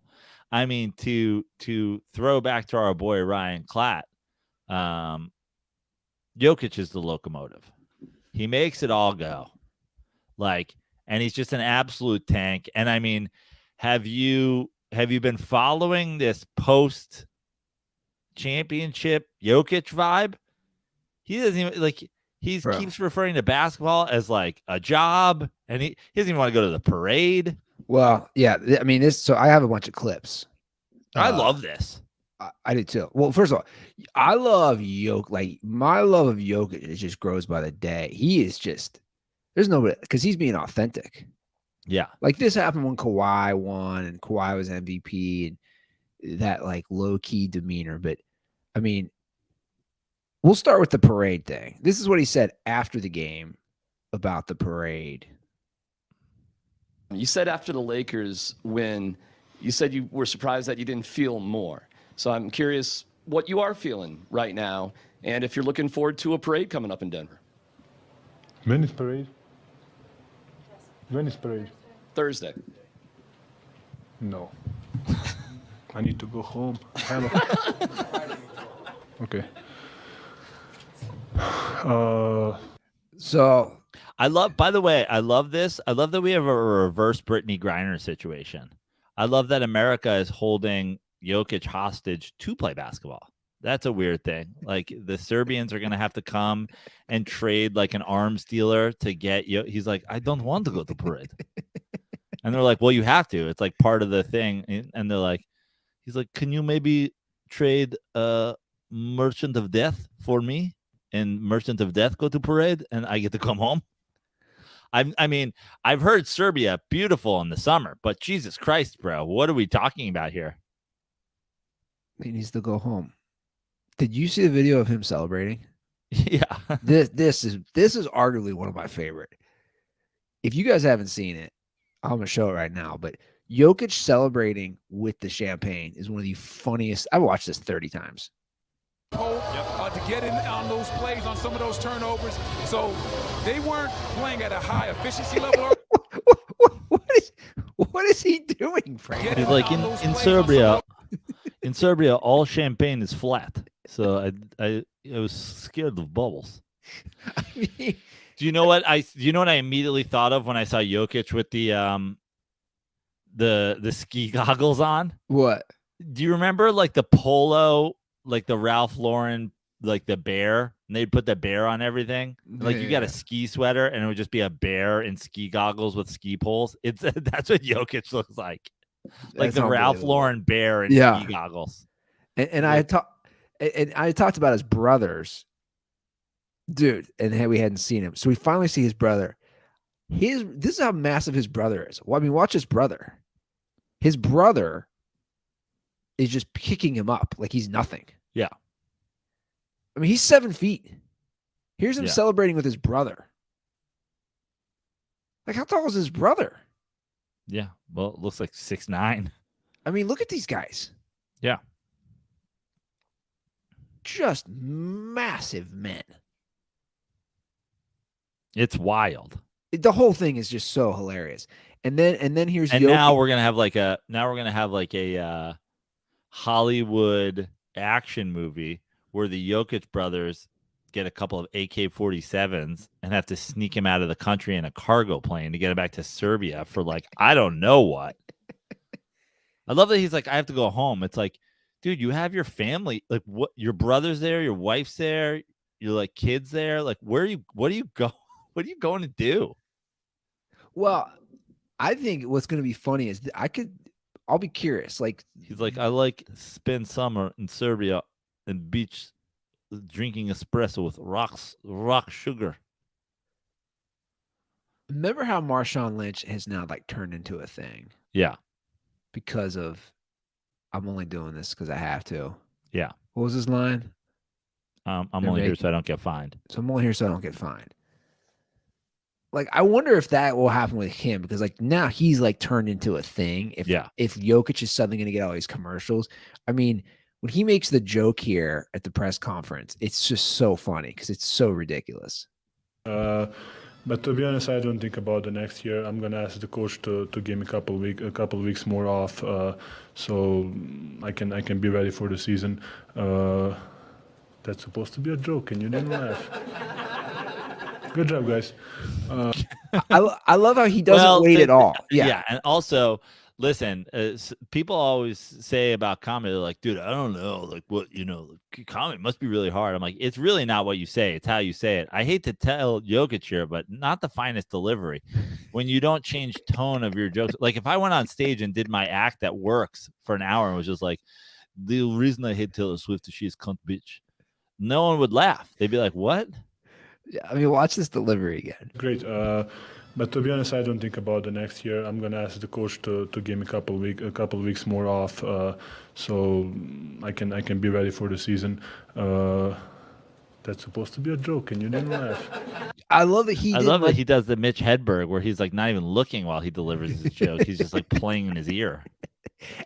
I mean, to throw back to our boy Ryan Klatt, Jokic is the locomotive. He makes it all go, and he's just an absolute tank. And I mean, have you been following this post-championship Jokic vibe? He doesn't even keeps referring to basketball as like a job, and he doesn't even want to go to the parade. Well, yeah, I mean, so I have a bunch of clips. I love this. I do too. Well, first of all, I love Jokic. Like, my love of Jokic, it just grows by the day. He is just, there's nobody, because he's being authentic. Yeah. Like, this happened when Kawhi won and Kawhi was MVP, and that like low key demeanor. But I mean, we'll start with the parade thing. This is what he said after the game about the parade. You said after the Lakers win, you said you were surprised that you didn't feel more. So I'm curious what you are feeling right now, and if you're looking forward to a parade coming up in Denver. When is parade? When is parade? Thursday. No. I need to go home. Okay. So I love, by the way, I love this. I love that we have a reverse Brittany Griner situation. I love that America is holding Jokic hostage to play basketball. That's a weird thing. Like, the Serbians are going to have to come and trade like an arms dealer to get you. He's like, I don't want to go to parade. And they're like, well, you have to. It's like part of the thing. And they're like, he's like, can you maybe trade Merchant of Death for me? And Merchant of Death go to parade and I get to come home. I mean, I've heard Serbia beautiful in the summer, but Jesus Christ, bro, what are we talking about here? he needs to go home. Did you see the video of him celebrating? Yeah. This is arguably one of my favorite. If you guys haven't seen it, I'm gonna show it right now. But Jokic celebrating with the champagne is one of the funniest. I've watched this 30 times. To get in on those plays, on some of those turnovers. So they weren't playing at a high efficiency level. What is he doing, Frank? He's like, in Serbia, all champagne is flat. So I was scared of bubbles. I mean, Do you know what I immediately thought of when I saw Jokic with the ski goggles on? what? Do you remember like the polo, like the Ralph Lauren like the bear, and they'd put the bear on everything. Like you got a ski sweater, and it would just be a bear in ski goggles with ski poles. It's that's what Jokic looks like That's the Ralph unbelievable. Lauren bear in Yeah. ski goggles. And I talked about his brothers, dude, and we hadn't seen him, so we finally see his brother. This is how massive his brother is. Well, I mean, watch his brother. His brother is just picking him up like he's nothing. Yeah. I mean, he's 7 feet. Here's him Yeah. celebrating with his brother. Like, how tall is his brother? Yeah. Well, it looks like 6'9". I mean, look at these guys. Yeah. Just massive men. It's wild. The whole thing is just so hilarious. And then here's And Jokic. now we're gonna have like a Hollywood action movie where the Jokic brothers get a couple of AK-47s and have to sneak him out of the country in a cargo plane to get him back to Serbia for like I don't know what. I love that he's like, I have to go home. It's like, dude, you have your family. Like, what? Your brother's there, your wife's there, your like kids there. Like, what are you go? What are you going to do? Well, I think what's going to be funny is I'll be curious. Like, He's like, I like spend summer in Serbia and beach drinking espresso with rock sugar. remember how Marshawn Lynch has now like turned into a thing Yeah. because of I'm only doing this because I have to. Yeah. What was his line? I'm They're only here making- so I don't get fined. So I'm only here so I don't get fined. Like, I wonder if that will happen with him because, like, now he's like turned into a thing. If Jokic is suddenly going to get all these commercials, I mean, when he makes the joke here at the press conference, it's just so funny because it's so ridiculous. But to be honest, I don't think about the next year. I'm gonna ask the coach to give me a couple weeks more off, so I can be ready for the season. That's supposed to be a joke, and you didn't laugh. Good job, guys. I love how he doesn't wait at all. Yeah. And also, listen, people always say about comedy, they're like, dude, I don't know, like what, comedy must be really hard. I'm like, it's really not what you say. It's how you say it. I hate to tell Jokic here, but not the finest delivery. When you don't change tone of your jokes. Like if I went on stage and did my act that works for an hour and was just like, the reason I hate Taylor Swift is she's cunt bitch. No one would laugh. They'd be like, what? Yeah, I mean, watch this delivery again. Great. But to be honest, I don't think about the next year. I'm gonna ask the coach to give me a couple weeks more off, so I can be ready for the season. That's supposed to be a joke, and you didn't laugh. I love that he does the Mitch Hedberg where he's like not even looking while he delivers his joke. He's just like playing in his ear.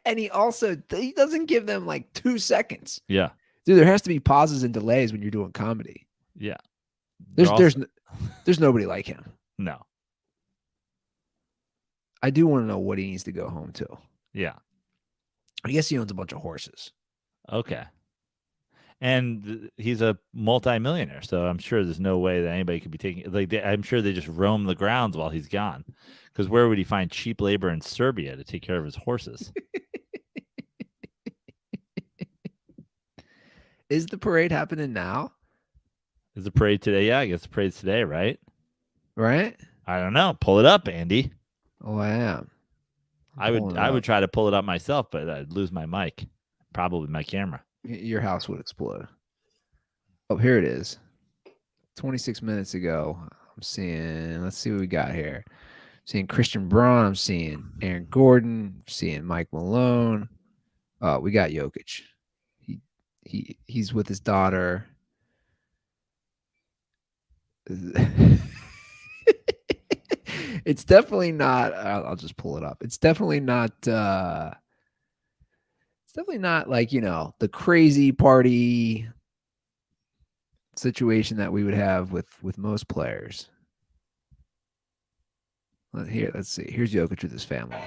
And he doesn't give them like 2 seconds. Yeah. Dude, there has to be pauses and delays when you're doing comedy. Yeah. There's nobody like him. No. I do want to know what he needs to go home to. Yeah. I guess he owns a bunch of horses. Okay. And he's a multimillionaire, so I'm sure there's no way that anybody could be taking I'm sure they just roam the grounds while he's gone. Because where would he find cheap labor in Serbia to take care of his horses? Is the parade happening now? Is the parade today? Yeah, I guess the parade's today, right? Right? I don't know. Pull it up, Andy. Oh, I am. I would try to pull it up myself, but I'd lose my mic. Probably my camera. Your house would explode. Oh, here it is. 26 minutes ago. I'm seeing, let's see what we got here. I'm seeing Christian Braun. I'm seeing Aaron Gordon. I'm seeing Mike Malone. We got Jokic. He's with his daughter. It's definitely not. I'll just pull it up. It's definitely not. It's definitely not like the crazy party situation that we would have with most players. Here, let's see. Here's Jokic with his family.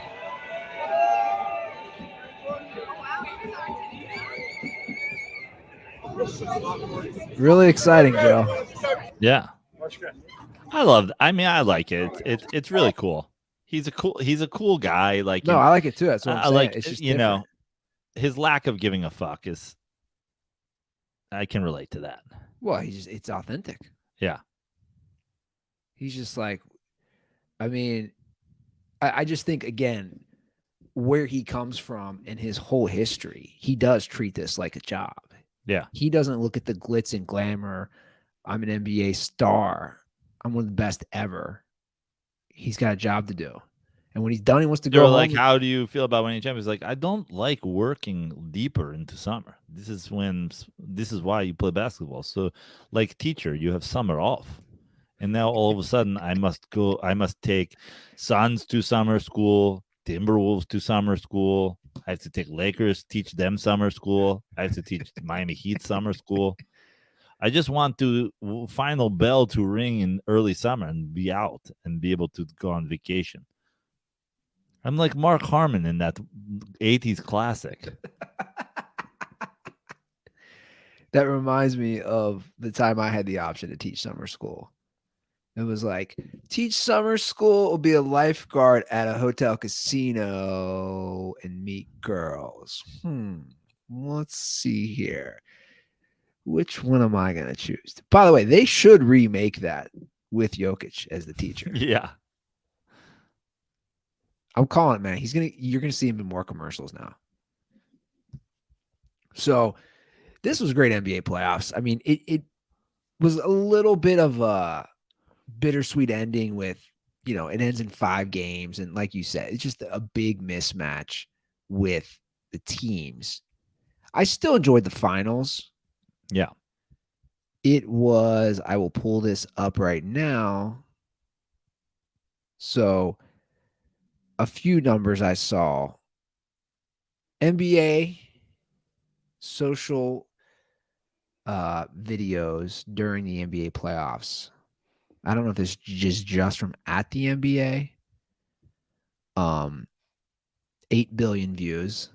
Really exciting, Joe. Yeah. I like it. It's really cool. He's a cool guy. Like, no, I like it too. That's what I'm saying. like, it's just his lack of giving a fuck is, I can relate to that. Well, it's authentic. Yeah. He's just like, I mean, I just think, again, where he comes from and his whole history, he does treat this like a job. Yeah. He doesn't look at the glitz and glamour. I'm an NBA star. I'm one of the best ever. He's got a job to do. And when he's done, he wants to go home. Like, how do you feel about winning champions? Like, I don't like working deeper into summer. This is why you play basketball. So, like, teacher, you have summer off. And now all of a sudden I must take Suns to summer school, Timberwolves to summer school. I have to take Lakers, teach them summer school. I have to teach Miami Heat summer school. I just want to final bell to ring in early summer and be out and be able to go on vacation. I'm like Mark Harmon in that 80s classic. That reminds me of the time I had the option to teach summer school. It was like, teach summer school or be a lifeguard at a hotel casino and meet girls. Let's see here. Which one am I going to choose? By the way, they should remake that with Jokic as the teacher. Yeah. I'm calling it, man. You're gonna see him in more commercials now. So this was great NBA playoffs. I mean, it was a little bit of a bittersweet ending with, it ends in 5 games. And like you said, it's just a big mismatch with the teams. I still enjoyed the finals. Yeah. It was, I will pull this up right now. So a few numbers I saw. NBA social videos during the NBA playoffs. I don't know if this is just from at the NBA. 8 billion views.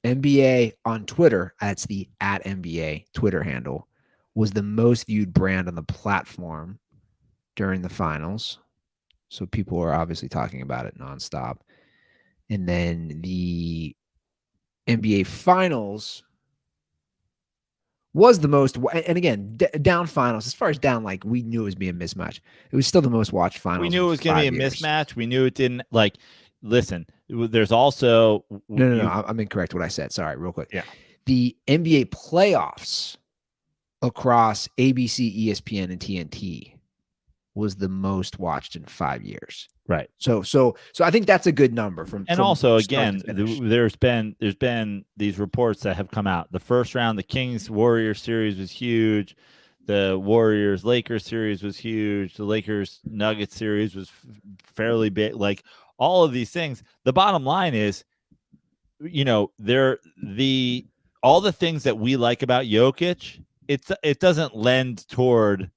NBA on Twitter, that's the @NBA Twitter handle, was the most viewed brand on the platform during the finals. So people are obviously talking about it nonstop. And then the NBA Finals was the most, and again, down finals, as far as down, like, we knew it was being a mismatch. It was still the most watched finals. We knew it was going to be a mismatch. We knew it didn't, like, listen, there's also. No, I'm incorrect what I said. Sorry, real quick. Yeah. The NBA playoffs across ABC, ESPN, and TNT was the most watched in 5 years. Right. So I think that's a good number from. And from also, start again, to finish. there's been these reports that have come out. The first round, the Kings Warriors series was huge. The Warriors Lakers series was huge. The Lakers Nuggets series was fairly big. Like, all of these things. The bottom line is, all the things that we like about Jokic, it doesn't lend toward,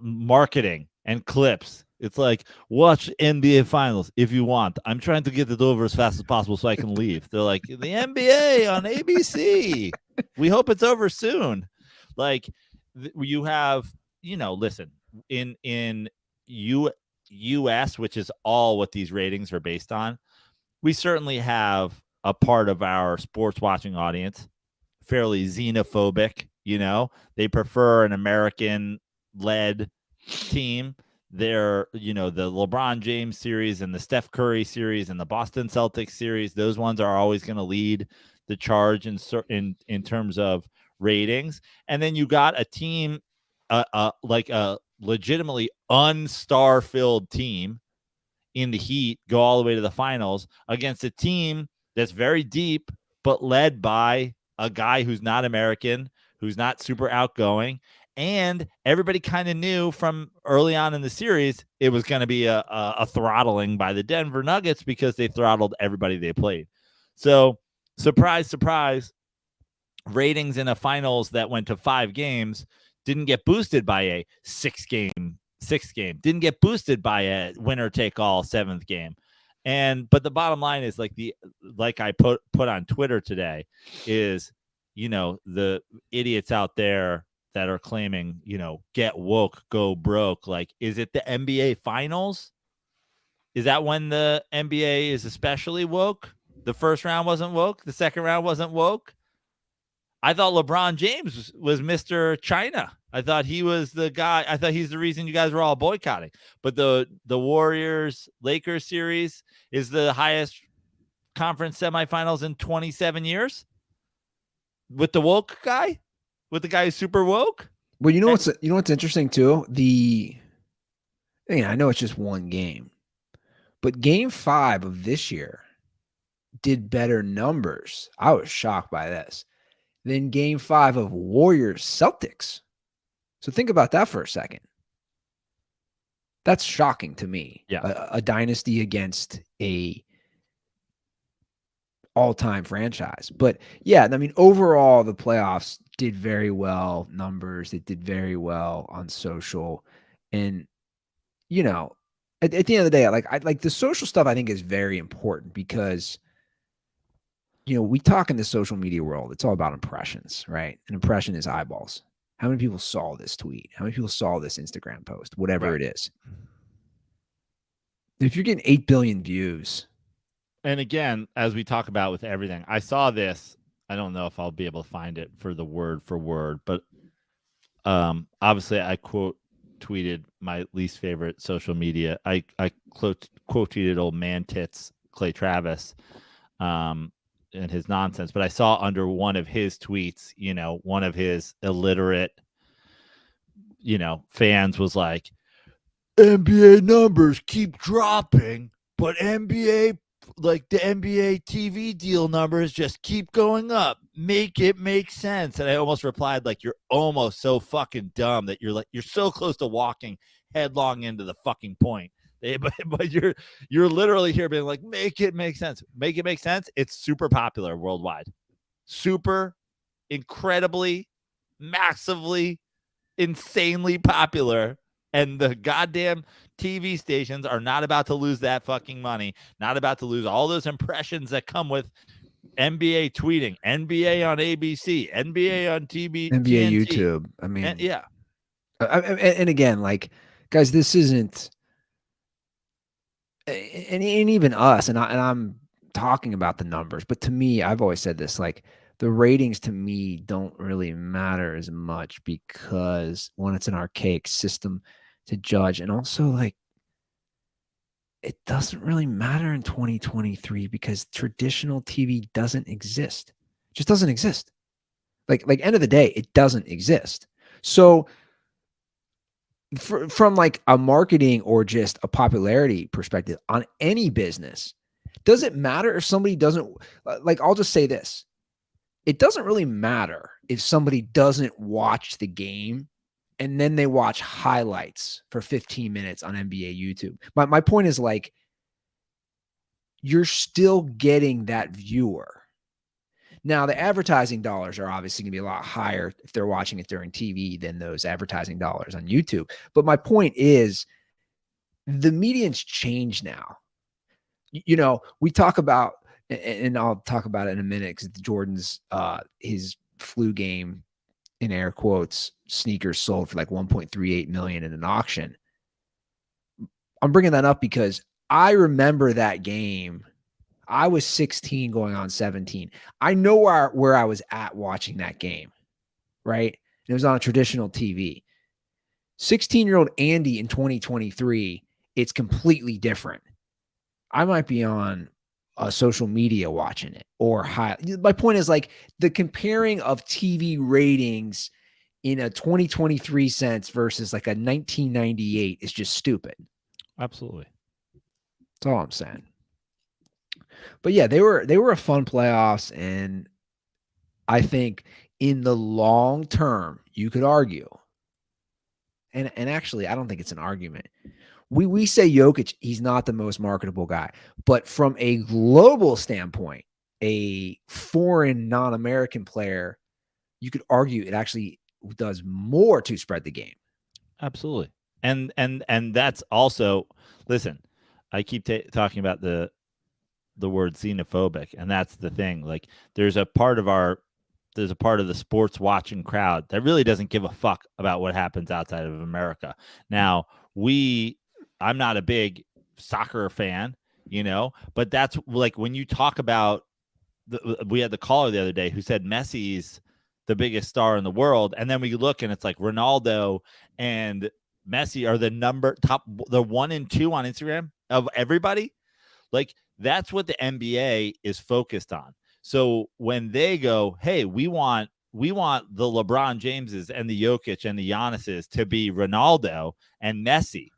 marketing and clips. It's like, watch NBA Finals if you want. I'm trying to get it over as fast as possible so I can leave. They're like, the NBA on ABC. We hope it's over soon. Like, you have, listen, in US, which is all what these ratings are based on, we certainly have a part of our sports watching audience fairly xenophobic. They prefer an American-led team. They're, the LeBron James series and the Steph Curry series and the Boston Celtics series. Those ones are always going to lead the charge in terms of ratings. And then you got a team, like a legitimately unstar-filled team in the Heat, go all the way to the finals against a team that's very deep, but led by a guy who's not American, who's not super outgoing. And everybody kind of knew from early on in the series it was going to be a throttling by the Denver Nuggets because they throttled everybody they played. So, surprise, surprise, ratings in a finals that went to 5 games didn't get boosted by a 6th game, didn't get boosted by a winner-take-all 7th game. But the bottom line is, like I put on Twitter today, is, the idiots out there that are claiming, get woke, go broke. Like, is it the NBA Finals? Is that when the NBA is especially woke? The first round wasn't woke. The second round wasn't woke. I thought LeBron James was Mr. China. I thought he was the guy. I thought he's the reason you guys were all boycotting. But the Warriors-Lakers series is the highest conference semifinals in 27 years with the woke guy, with the guy who's super woke. Well, you know what's interesting too? I know it's just one game, but Game 5 of this year did better numbers. I was shocked by this. Than Game 5 of Warriors Celtics. So think about that for a second. That's shocking to me. Yeah. A dynasty against a all-time franchise. But yeah, I mean, overall, the playoffs did very well. Numbers, it did very well on social. And, you know, at the end of the day, like the social stuff I think is very important because, you know, we talk in the social media world, it's all about impressions, right? An impression is eyeballs. How many people saw this tweet? How many people saw this Instagram post? Whatever it is. If you're getting 8 billion views. And again, as we talk about with everything, I saw this. I don't know if I'll be able to find it for word, but obviously I quote tweeted my least favorite social media. I quote tweeted old man tits Clay Travis and his nonsense, but I saw under one of his tweets, you know, one of his illiterate, you know, fans was like, NBA numbers keep dropping, but NBA, like the NBA TV deal numbers just keep going up. Make it make sense. And I almost replied, like, you're almost so fucking dumb that you're so close to walking headlong into the fucking point. But you're literally here being like, make it make sense. Make it make sense. It's super popular worldwide. Super, incredibly, massively, insanely popular. And the goddamn TV stations are not about to lose that fucking money. Not about to lose all those impressions that come with NBA tweeting, NBA on ABC, NBA on TV, NBA TNT. YouTube. I mean, And, yeah. And again, like, guys, this isn't, and even us, and I'm talking about the numbers, but to me, I've always said this, like, the ratings to me don't really matter as much because one, it's an archaic system to judge, and also, like, it doesn't really matter in 2023 because traditional TV doesn't exist. It just doesn't exist. Like end of the day, it doesn't exist. So from like a marketing or just a popularity perspective on any business, does it matter if somebody doesn't, like, I'll just say this. It doesn't really matter if somebody doesn't watch the game and then they watch highlights for 15 minutes on NBA YouTube. My point is, like, you're still getting that viewer. Now, the advertising dollars are obviously going to be a lot higher if they're watching it during TV than those advertising dollars on YouTube. But my point is, the median's changed now. You know, we talk about, and I'll talk about it in a minute because Jordan's, his flu game, in air quotes, sneakers sold for like 1.38 million in an auction. I'm bringing that up because I remember that game. I was 16 going on 17. I know where I was at watching that game, right? And it was on a traditional TV. 16-year-old Andy in 2023, it's completely different. I might be on social media watching it or high. My point is, like, the comparing of TV ratings in a 2023 sense versus like a 1998 is just stupid. Absolutely. That's all I'm saying. But yeah, they were a fun playoffs, and I think in the long term, you could argue, and actually, I don't think it's an argument. We say Jokic, he's not the most marketable guy, but from a global standpoint, a foreign non-American player, you could argue it actually does more to spread the game. Absolutely. And that's also, listen, I keep talking about the word xenophobic, and that's the thing. Like, there's a part of the sports watching crowd that really doesn't give a fuck about what happens outside of America. Now, I'm not a big soccer fan, But that's like when you talk about we had the caller the other day who said Messi's the biggest star in the world, and then we look and it's like Ronaldo and Messi are the 1 and 2 on Instagram of everybody. Like that's what the NBA is focused on. So when they go, hey, we want the LeBron Jameses and the Jokic and the Giannis's to be Ronaldo and Messi,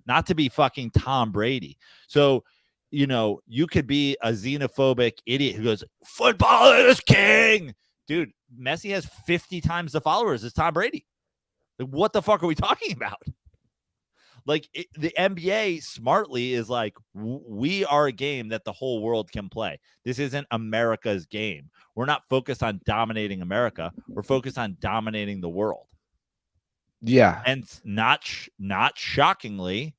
not to be fucking Tom Brady. So, you could be a xenophobic idiot who goes, football is king. Dude, Messi has 50 times the followers as Tom Brady. Like, what the fuck are we talking about? Like the NBA smartly is like, we are a game that the whole world can play. This isn't America's game. We're not focused on dominating America. We're focused on dominating the world. Yeah. And not shockingly,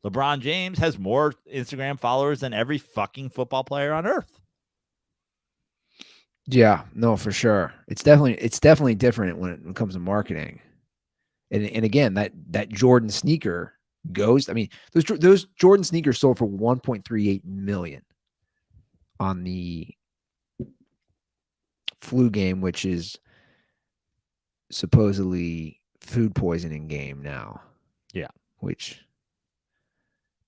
LeBron James has more Instagram followers than every fucking football player on earth. Yeah, no, for sure. It's definitely different when it comes to marketing. And again, that Jordan sneaker goes. I mean, those Jordan sneakers sold for $1.38 million on the flu game, which is supposedly food poisoning game now. Yeah, which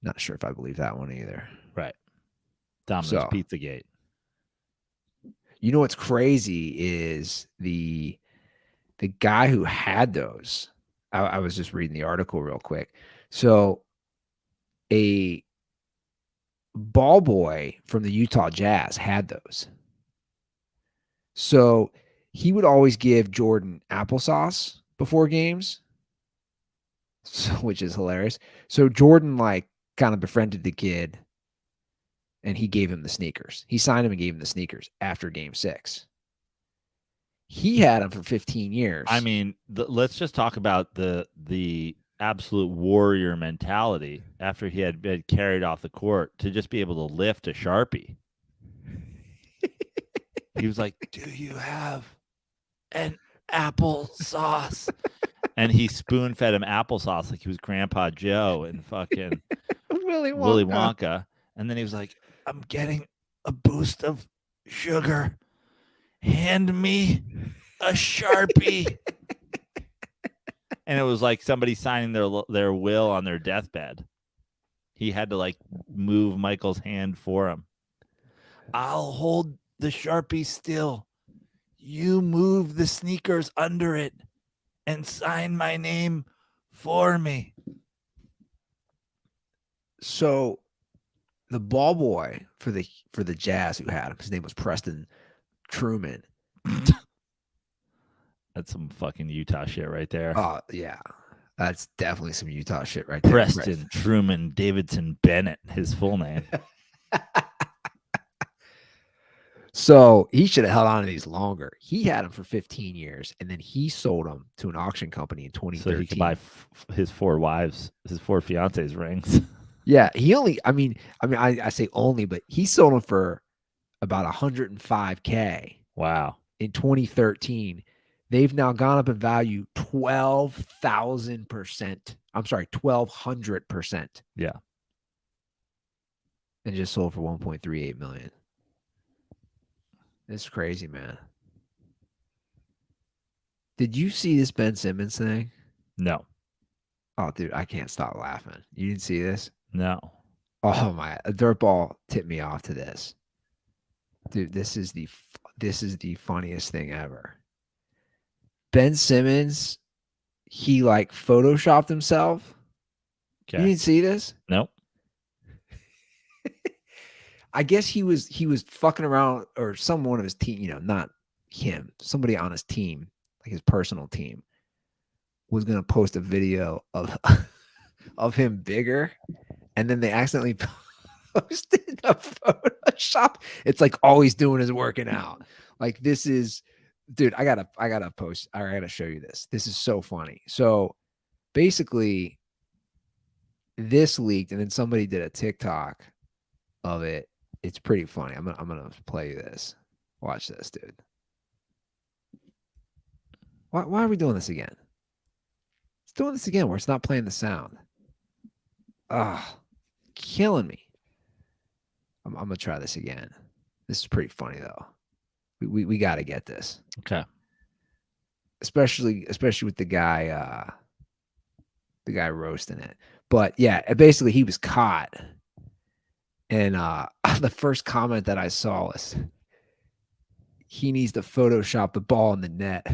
not sure if I believe that one either. Right, Domino's Pizzagate. You know what's crazy is the guy who had those. I was just reading the article real quick. So a ball boy from the Utah Jazz had those. So he would always give Jordan applesauce before games, which is hilarious. So Jordan kind of befriended the kid and he gave him the sneakers. He signed him and gave him the sneakers after game 6. He had them for 15 years. I mean, let's just talk about the absolute warrior mentality after he had been carried off the court to just be able to lift a Sharpie. He was like, do you have an applesauce? And he spoon fed him applesauce like he was Grandpa Joe and fucking Willy Wonka. And then he was like, I'm getting a boost of sugar. Hand me a Sharpie. And it was like somebody signing their will on their deathbed. He had to move Michael's hand for him. I'll hold the Sharpie still. You move the sneakers under it and sign my name for me. So the ball boy for the Jazz who had him, his name was Preston Truman. That's some fucking Utah shit right there. Oh, yeah. That's definitely some Utah shit right there. Preston Truman Davidson Bennett, his full name. So he should have held on to these longer. He had them for 15 years, and then he sold them to an auction company in 2013. So he could buy his 4 fiancés rings. Yeah, I say only, but he sold them for about $105K. Wow. In 2013. They've now gone up in value 12,000%. I'm sorry, 1,200%. Yeah. And just sold for $1.38 million. It's crazy, man. Did you see this Ben Simmons thing? No. Oh, dude, I can't stop laughing. You didn't see this? No. Oh my! A DirtBall tipped me off to this. Dude, this is the funniest thing ever. Ben Simmons, he photoshopped himself. Okay. You didn't see this? Nope. I guess he was fucking around, or someone of his team, not him, somebody on his team, his personal team, was gonna post a video of of him bigger, and then they accidentally posted a Photoshop. It's all he's doing is working out. This is, dude, I gotta post. I gotta show you this. This is so funny. So basically, this leaked, and then somebody did a TikTok of it. It's pretty funny. I'm gonna play you this. Watch this, dude. Why are we doing this again? It's doing this again where it's not playing the sound. Ah, killing me. I'm gonna try this again. This is pretty funny though. We got to get this, Okay. especially with the guy roasting it. But yeah, basically he was caught, and the first comment that I saw was, he needs to Photoshop the ball in the net.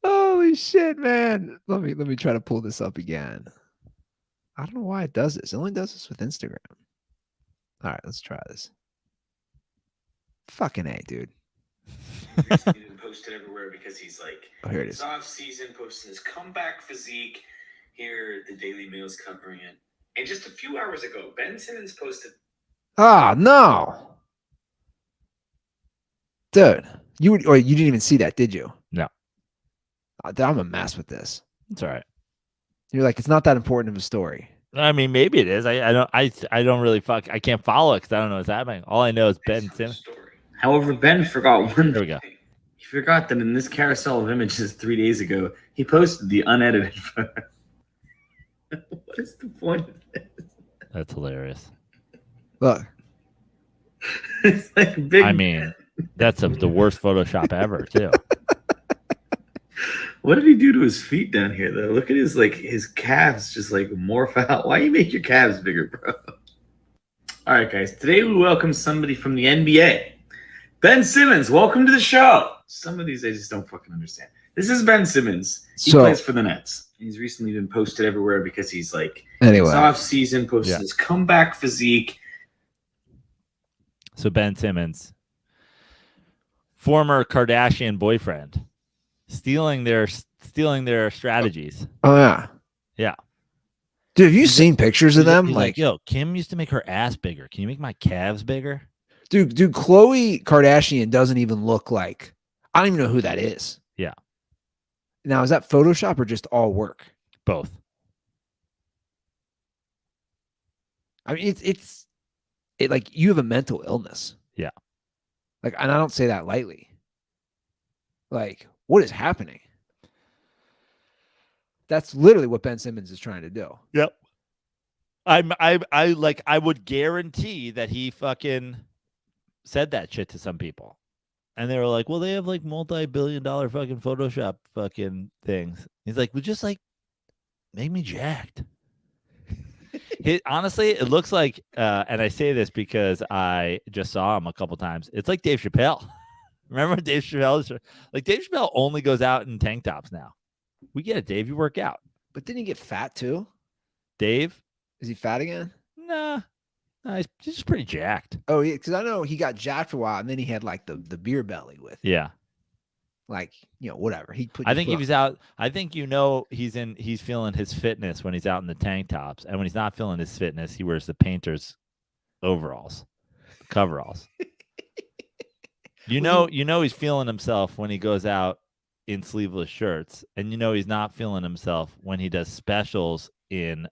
Holy shit, man. Let me try to pull this up again. I don't know why it does this. It only does this with Instagram. All right, let's try this. Fucking A, dude. He's been posted everywhere because he's like, Oh, here it it's is. off season, posting his comeback physique. Here, the Daily Mail's covering it. And just a few hours ago, Ben Simmons posted. Oh, no. Dude, you didn't even see that, did you? No. I'm a mess with this. It's all right. You're like, it's not that important of a story. I mean, maybe it is. I don't really I can't follow it because I don't know what's happening. All I know is Ben Simmons. However, Ben forgot one. There we go. He forgot that in this carousel of images 3 days ago, he posted the unedited photo. What is the point of this? That's hilarious. Look. It's like big. I mean, that's the worst Photoshop ever, too. What did he do to his feet down here, though? Look at his calves just like morph out. Why you make your calves bigger, bro? All right, guys. Today we welcome somebody from the NBA. Ben Simmons, welcome to the show. Some of these I just don't fucking understand. This is Ben Simmons. He plays for the Nets. He's recently been posted everywhere because he's like, it's off season, posted his comeback physique. So Ben Simmons, former Kardashian boyfriend, stealing their strategies. Oh yeah. Yeah. Dude, have you seen pictures of them? He's Like, yo, Kim used to make her ass bigger. Can you make my calves bigger? Dude, Khloe Kardashian doesn't even look like, I don't even know who that is. Yeah. Now, is that Photoshop or just all work? Both. I mean, it's like you have a mental illness. Yeah. Like, and I don't say that lightly. Like, what is happening? That's literally what Ben Simmons is trying to do. Yep. I would guarantee that he fucking said that shit to some people. And they were like, well, they have like multi-billion-dollar fucking Photoshop fucking things. He's like, well, just like make me jacked. Honestly, it looks like, and I say this because I just saw him a couple times. It's like Dave Chappelle. Remember Dave Chappelle? Like Dave Chappelle only goes out in tank tops now. We get it, Dave. You work out. But didn't he get fat too? Dave? Is he fat again? Nah, he's just pretty jacked. Oh yeah, because I know he got jacked for a while, and then he had like the beer belly with. Yeah. Like, whatever. I think he was out. I think he's feeling his fitness when he's out in the tank tops, and when he's not feeling his fitness, he wears the painter's overalls, coveralls. He's feeling himself when he goes out in sleeveless shirts, and he's not feeling himself when he does specials in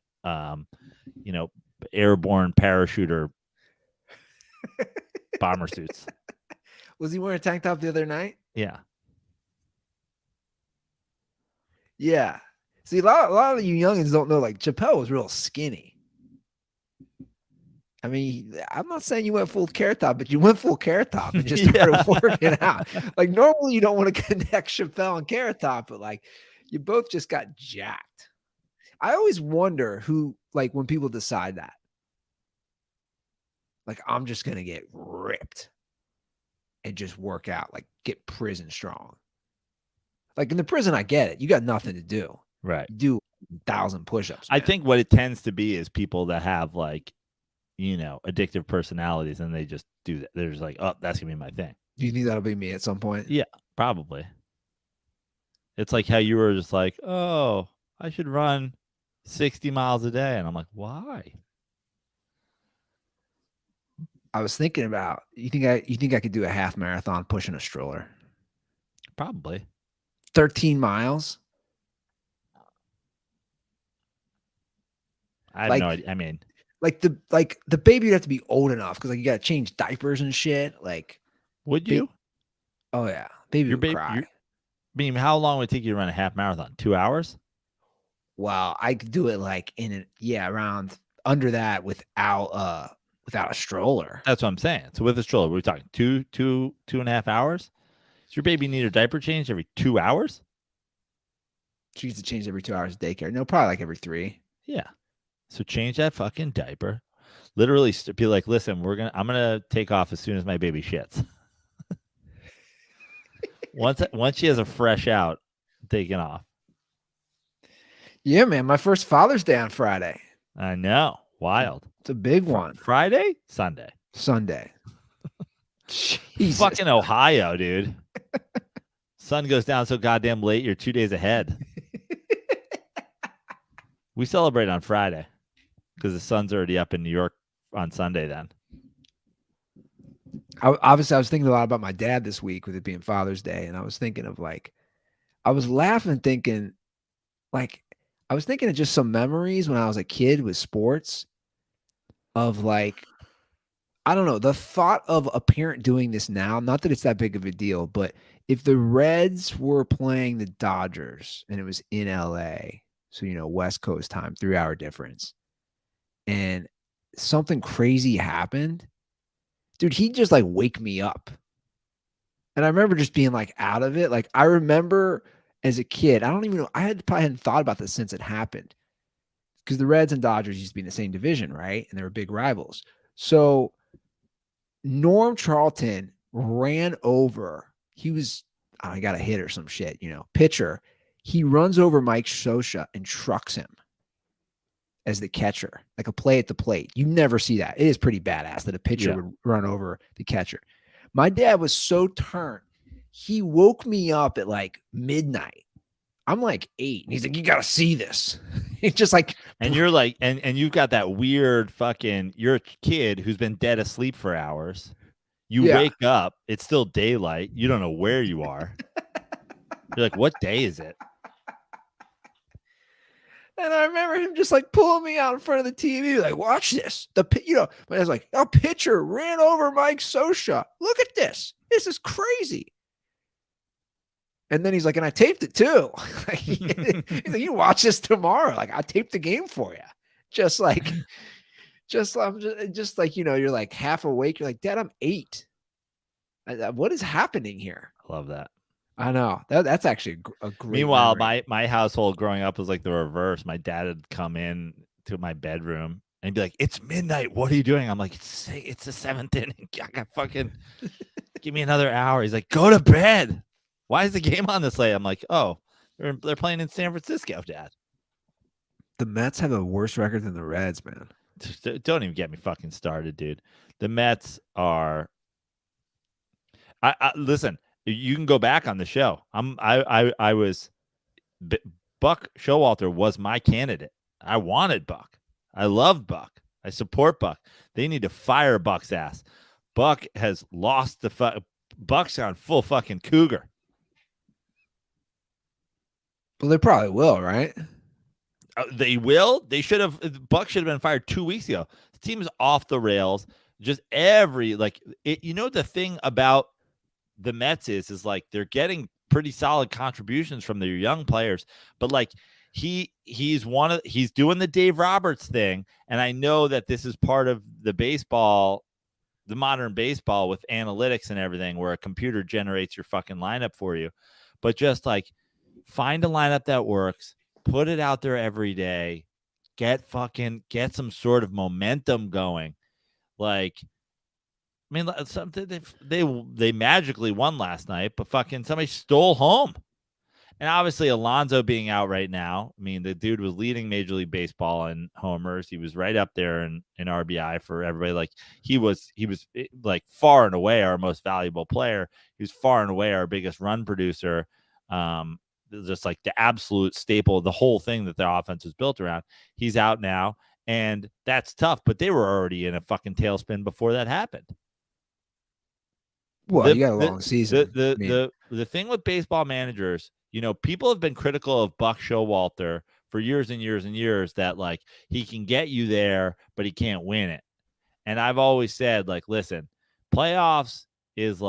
airborne parachuter bomber suits. Was he wearing a tank top the other night? Yeah. Yeah. See, a lot of you youngins don't know, like, Chappelle was real skinny. I mean, I'm not saying you went full carrot top, but you went full carrot top and just started working out. Like, normally you don't want to connect Chappelle and carrot top, but like, you both just got jacked. I always wonder who, like, when people decide that, like, I'm just going to get ripped and just work out, like, get prison strong. Like, in the prison, I get it. You got nothing to do. Right. You do 1,000 push-ups. I think what it tends to be is people that have, like, addictive personalities, and they just do that. They're just like, oh, that's going to be my thing. Do you think that'll be me at some point? Yeah, probably. It's like how you were just like, oh, I should run 60 miles a day. And I'm like, why? I was thinking about, you think I could do a half marathon pushing a stroller? Probably. 13 miles? I have no idea. I mean, like the baby would have to be old enough because, like, you got to change diapers and shit. Like, would you? Oh yeah, baby would cry. I mean, how long would it take you to run a half marathon? 2 hours? Well, I could do it like around under that without a stroller. That's what I'm saying. So with a stroller, we're talking 2.5 hours. Does your baby need a diaper change every 2 hours? She needs to change every 2 hours of daycare. No, probably like every 3. Yeah. So change that fucking diaper. Literally be like, listen, I'm gonna take off as soon as my baby shits. Once she has a fresh out, taking off. Yeah, man. My first Father's Day on Friday. I know. Wild. It's a big one. Friday? Sunday. Jesus. Fucking Ohio, dude. Sun goes down so goddamn late. You're 2 days ahead. We celebrate on Friday because the sun's already up in New York on Sunday then. Obviously, I was thinking a lot about my dad this week with it being Father's Day. And I was thinking of I was laughing thinking of just some memories when I was a kid with sports of I don't know, the thought of a parent doing this now, not that it's that big of a deal, but if the Reds were playing the Dodgers and it was in LA, so, West Coast time, 3-hour difference, and something crazy happened, dude, he'd just wake me up. And I remember just being out of it. I remember as a kid, I don't even know, probably hadn't thought about this since it happened because the Reds and Dodgers used to be in the same division, right? And they were big rivals. So Norm Charlton ran over, he got a hit or some shit, pitcher. He runs over Mike Scioscia and trucks him as the catcher, like a play at the plate. You never see that. It is pretty badass that a pitcher would run over the catcher. My dad was so turned. He woke me up at midnight. I'm 8, and he's like, "You got to see this." It's just and you're and you've got that weird fucking, you're a kid who's been dead asleep for hours. You wake up, it's still daylight. You don't know where you are. You're like, what day is it? And I remember him just pulling me out in front of the TV, watch this. But I was like, a pitcher ran over Mike Scioscia. Look at this. This is crazy. And then he's like, and I taped it too. He's like, you watch this tomorrow. I taped the game for you. You're half awake. You're like, Dad, I'm 8. What is happening here? I love that. I know that's actually a great. Meanwhile, memory. my household growing up was the reverse. My dad would come in to my bedroom and be like, "It's midnight. What are you doing?" I'm like, "It's the 7th inning. I got fucking give me another hour." He's like, "Go to bed. Why is the game on this late?" I'm like, "Oh, they're playing in San Francisco, Dad." The Mets have a worse record than the Reds, man. Don't even get me fucking started, dude. The Mets are. I listen. You can go back on the show. I was Buck Showalter was my candidate. I wanted Buck. I loved Buck. I support Buck. They need to fire Buck's ass. Buck has lost Buck's on full fucking cougar. Well, they probably will, right? They will. They should have. Buck should have been fired 2 weeks ago. The team is off the rails. Just the thing about the Mets is they're getting pretty solid contributions from their young players, but he's doing the Dave Roberts thing. And I know that this is part of the modern baseball with analytics and everything, where a computer generates your fucking lineup for you, but just find a lineup that works, put it out there every day, get some sort of momentum going. They magically won last night, but fucking somebody stole home. And obviously Alonso being out right now, the dude was leading Major League Baseball in homers. He was right up there in RBI for everybody. He was far and away our most valuable player. He was far and away our biggest run producer. Just the absolute staple of the whole thing that their offense was built around. He's out now, and that's tough, but they were already in a fucking tailspin before that happened. Well, you got a long season. The thing with baseball managers, people have been critical of Buck Showalter for years and years and years, that he can get you there, but he can't win it. And I've always said, listen, playoffs is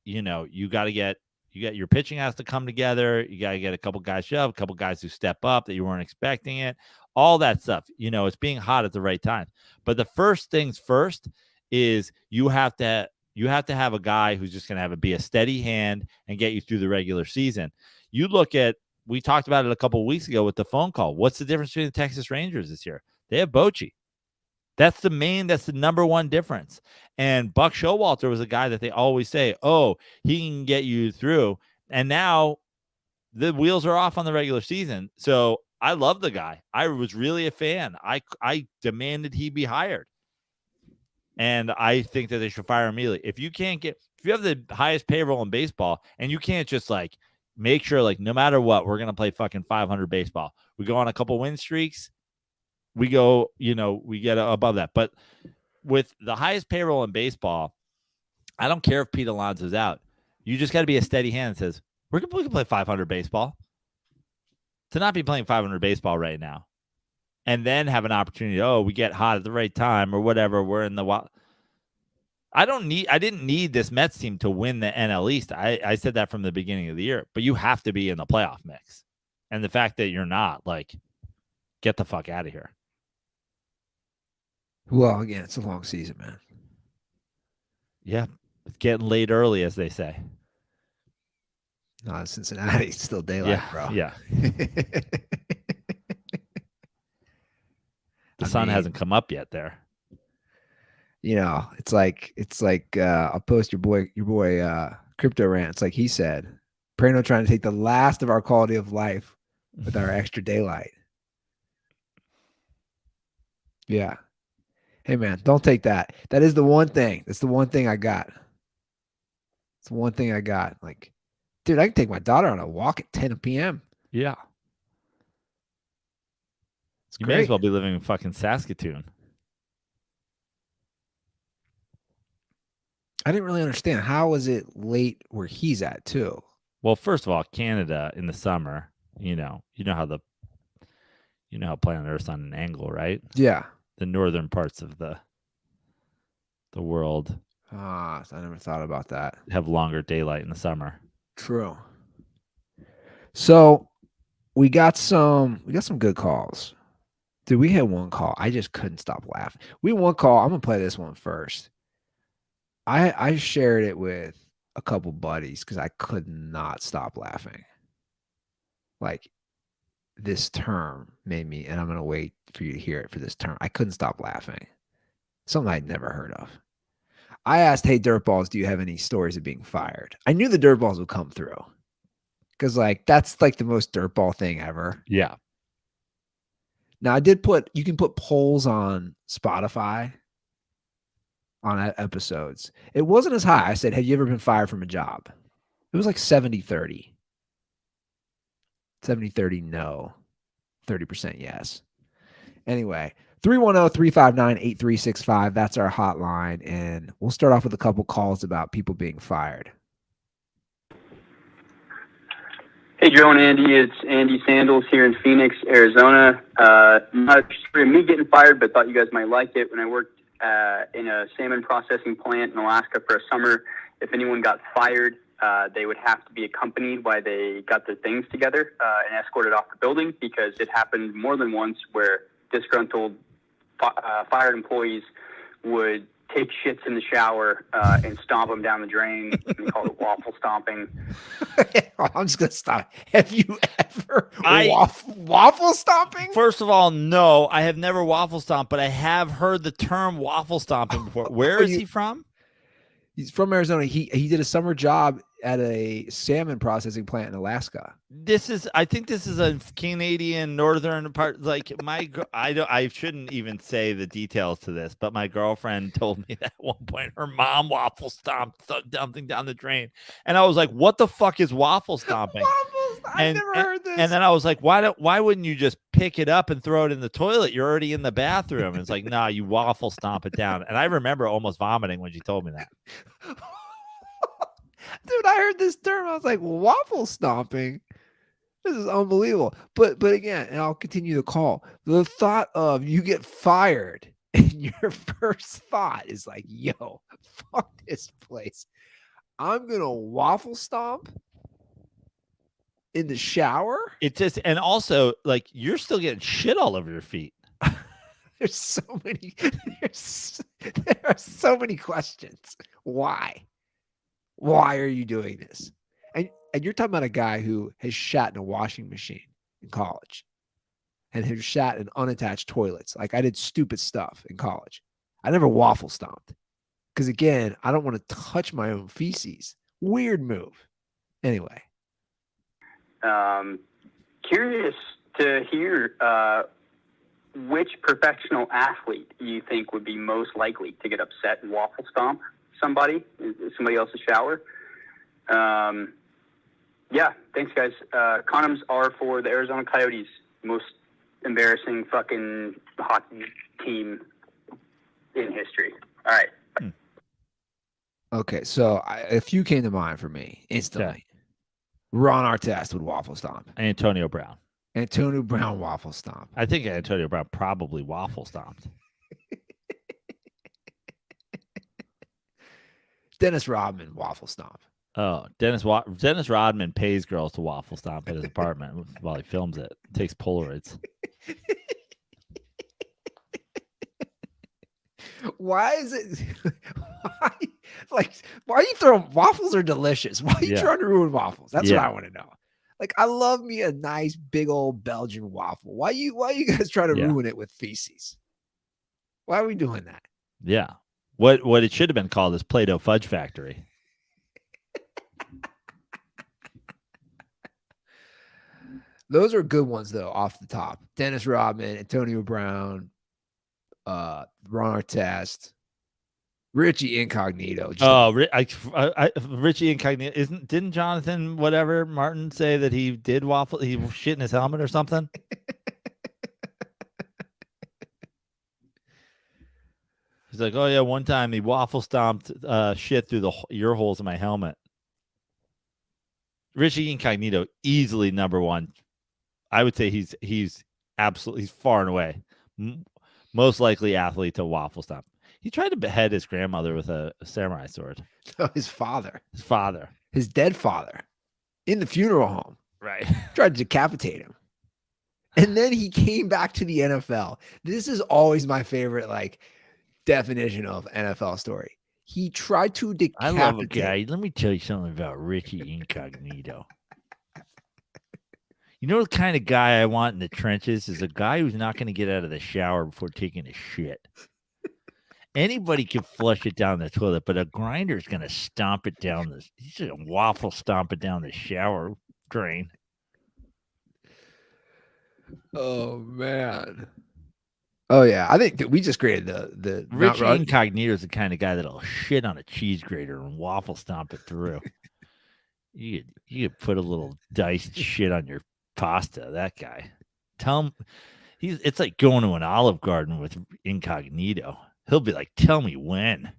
you got to get your pitching has to come together. You got to get a couple guys shoved, a couple guys who step up that you weren't expecting it. All that stuff. It's being hot at the right time. But the first things first is you have to have a guy who's just going to be a steady hand and get you through the regular season. You look at, we talked about it a couple of weeks ago with the phone call. What's the difference between the Texas Rangers this year? They have Bochy. That's the number one difference. And Buck Showalter was a guy that they always say, oh, he can get you through. And now the wheels are off on the regular season. So I love the guy. I was really a fan. I demanded he be hired. And I think that they should fire him immediately. If you have the highest payroll in baseball and you can't just make sure no matter what, we're going to play fucking 500 baseball. We go on a couple win streaks. We go, we get above that. But with the highest payroll in baseball, I don't care if Pete Alonso's out. You just got to be a steady hand that says, we can play 500 baseball. To not be playing 500 baseball right now and then have an opportunity, we get hot at the right time or whatever. We're in the wild. I didn't need this Mets team to win the NL East. I said that from the beginning of the year, but you have to be in the playoff mix. And the fact that you're not, get the fuck out of here. Well, again, it's a long season, man. Yeah. It's getting late early, as they say. No, Cincinnati, it's still daylight, bro. Yeah. The sun hasn't come up yet there. It's like I'll post your boy Crypto Rant. It's like he said, Prano trying to take the last of our quality of life with our extra daylight. Yeah. Hey man, don't take that. That is the one thing. That's the one thing I got. It's the one thing I got. Dude, I can take my daughter on a walk at 10 p.m. Yeah. It's you great. may as well be living in fucking Saskatoon. I didn't really understand. How was it late where he's at too? Well, first of all, Canada in the summer, you know how planet Earth's on an angle, right? Yeah. The northern parts of the world. I never thought about that. Have longer daylight in the summer. True. So we got some good calls. Dude, we had one call. I just couldn't stop laughing. We had one call. I'm gonna play this one first. I shared it with a couple buddies because I could not stop laughing. This term made me, and I'm gonna wait for you to hear it for this term. I couldn't stop laughing. Something I'd never heard of. I asked, hey, Dirtballs, do you have any stories of being fired? I knew the Dirtballs would come through. Because, that's the most Dirtball thing ever. Yeah. Now, you can put polls on Spotify on episodes. It wasn't as high. I said, have you ever been fired from a job? It was 70-30. 70-30 no. 30% yes. Anyway, 310-359-8365. That's our hotline. And we'll start off with a couple calls about people being fired. Hey, Joe and Andy. It's Andy Sandals here in Phoenix, Arizona. Not a story of me getting fired, but thought you guys might like it. When I worked in a salmon processing plant in Alaska for a summer, if anyone got fired, they would have to be accompanied while they got their things together and escorted off the building, because it happened more than once where disgruntled fired employees would take shits in the shower and stomp them down the drain. We call it waffle stomping. I'm just going to stop. Have you ever waffle stomping? First of all, no, I have never waffle stomped, but I have heard the term waffle stomping before. Where is he from? He's from Arizona. He did a summer job at a salmon processing plant in Alaska. I think this is a Canadian northern part. I shouldn't even say the details to this, but my girlfriend told me that at one point her mom waffle stomped something down the drain, and I was like, "What the fuck is waffle stomping?" I've never heard this. And then I was like, "Why wouldn't you just pick it up and throw it in the toilet? You're already in the bathroom." And it's like, "Nah, you waffle stomp it down." And I remember almost vomiting when she told me that. Dude, I heard this term. I was like, waffle stomping? This is unbelievable. But again, and I'll continue the call. The thought of you get fired and your first thought is like, yo, fuck this place. I'm going to waffle stomp in the shower? It just, and also like you're still getting shit all over your feet. There's so many. There are so many questions. Why? Why are you doing this? And you're talking about a guy who has shat in a washing machine in college, and has shat in unattached toilets. Like I did stupid stuff in college. I never waffle stomped because again, I don't want to touch my own feces. Weird move. Anyway. Curious to hear which professional athlete you think would be most likely to get upset and waffle stomp somebody else's shower. Yeah, thanks guys. Condoms are for the Arizona Coyotes, most embarrassing fucking hockey team in history. All right. Okay, so a few came to mind for me instantly. Okay. Ron Artest would waffle stomp. Antonio Brown. Antonio Brown waffle stomp. I think Antonio Brown probably waffle stomped. Dennis Rodman waffle stomp. Oh, Dennis Rodman pays girls to waffle stomp at his apartment while he films it. Takes Polaroids. Why is it? Why are you throwing waffles? Are delicious. Why are you trying to ruin waffles? That's what I want to know. Like, I love me a nice big old Belgian waffle. Why you guys try to ruin it with feces? Why are we doing that? Yeah. What it should have been called is Play-Doh Fudge Factory. Those are good ones though, off the top. Dennis Rodman, Antonio Brown, Ron Artest, Richie Incognito. Richie Incognito didn't Jonathan whatever Martin say that he did waffle? He shit in his helmet or something. He's like, oh yeah, one time he waffle stomped shit through the ear holes in my helmet. Richie Incognito, easily number one. I would say he's far and away most likely athlete to waffle stomp. He tried to behead his grandmother with a samurai sword. Oh, his father. His dead father in the funeral home. Right. Tried to decapitate him. And then he came back to the NFL. This is always my favorite, definition of NFL story. He tried to decapitate. I love a guy. Let me tell you something about Richie Incognito. You know the kind of guy I want in the trenches is a guy who's not going to get out of the shower before taking a shit. Anybody can flush it down the toilet, but a grinder's going to stomp it down he's going to waffle stomp it down the shower drain. Oh, man. Oh, yeah. I think that we just created the Richie Incognito is the kind of guy that'll shit on a cheese grater and waffle stomp it through. You could put a little diced shit on your pasta. That guy. Tell him it's like going to an Olive Garden with Incognito. He'll be like, tell me when.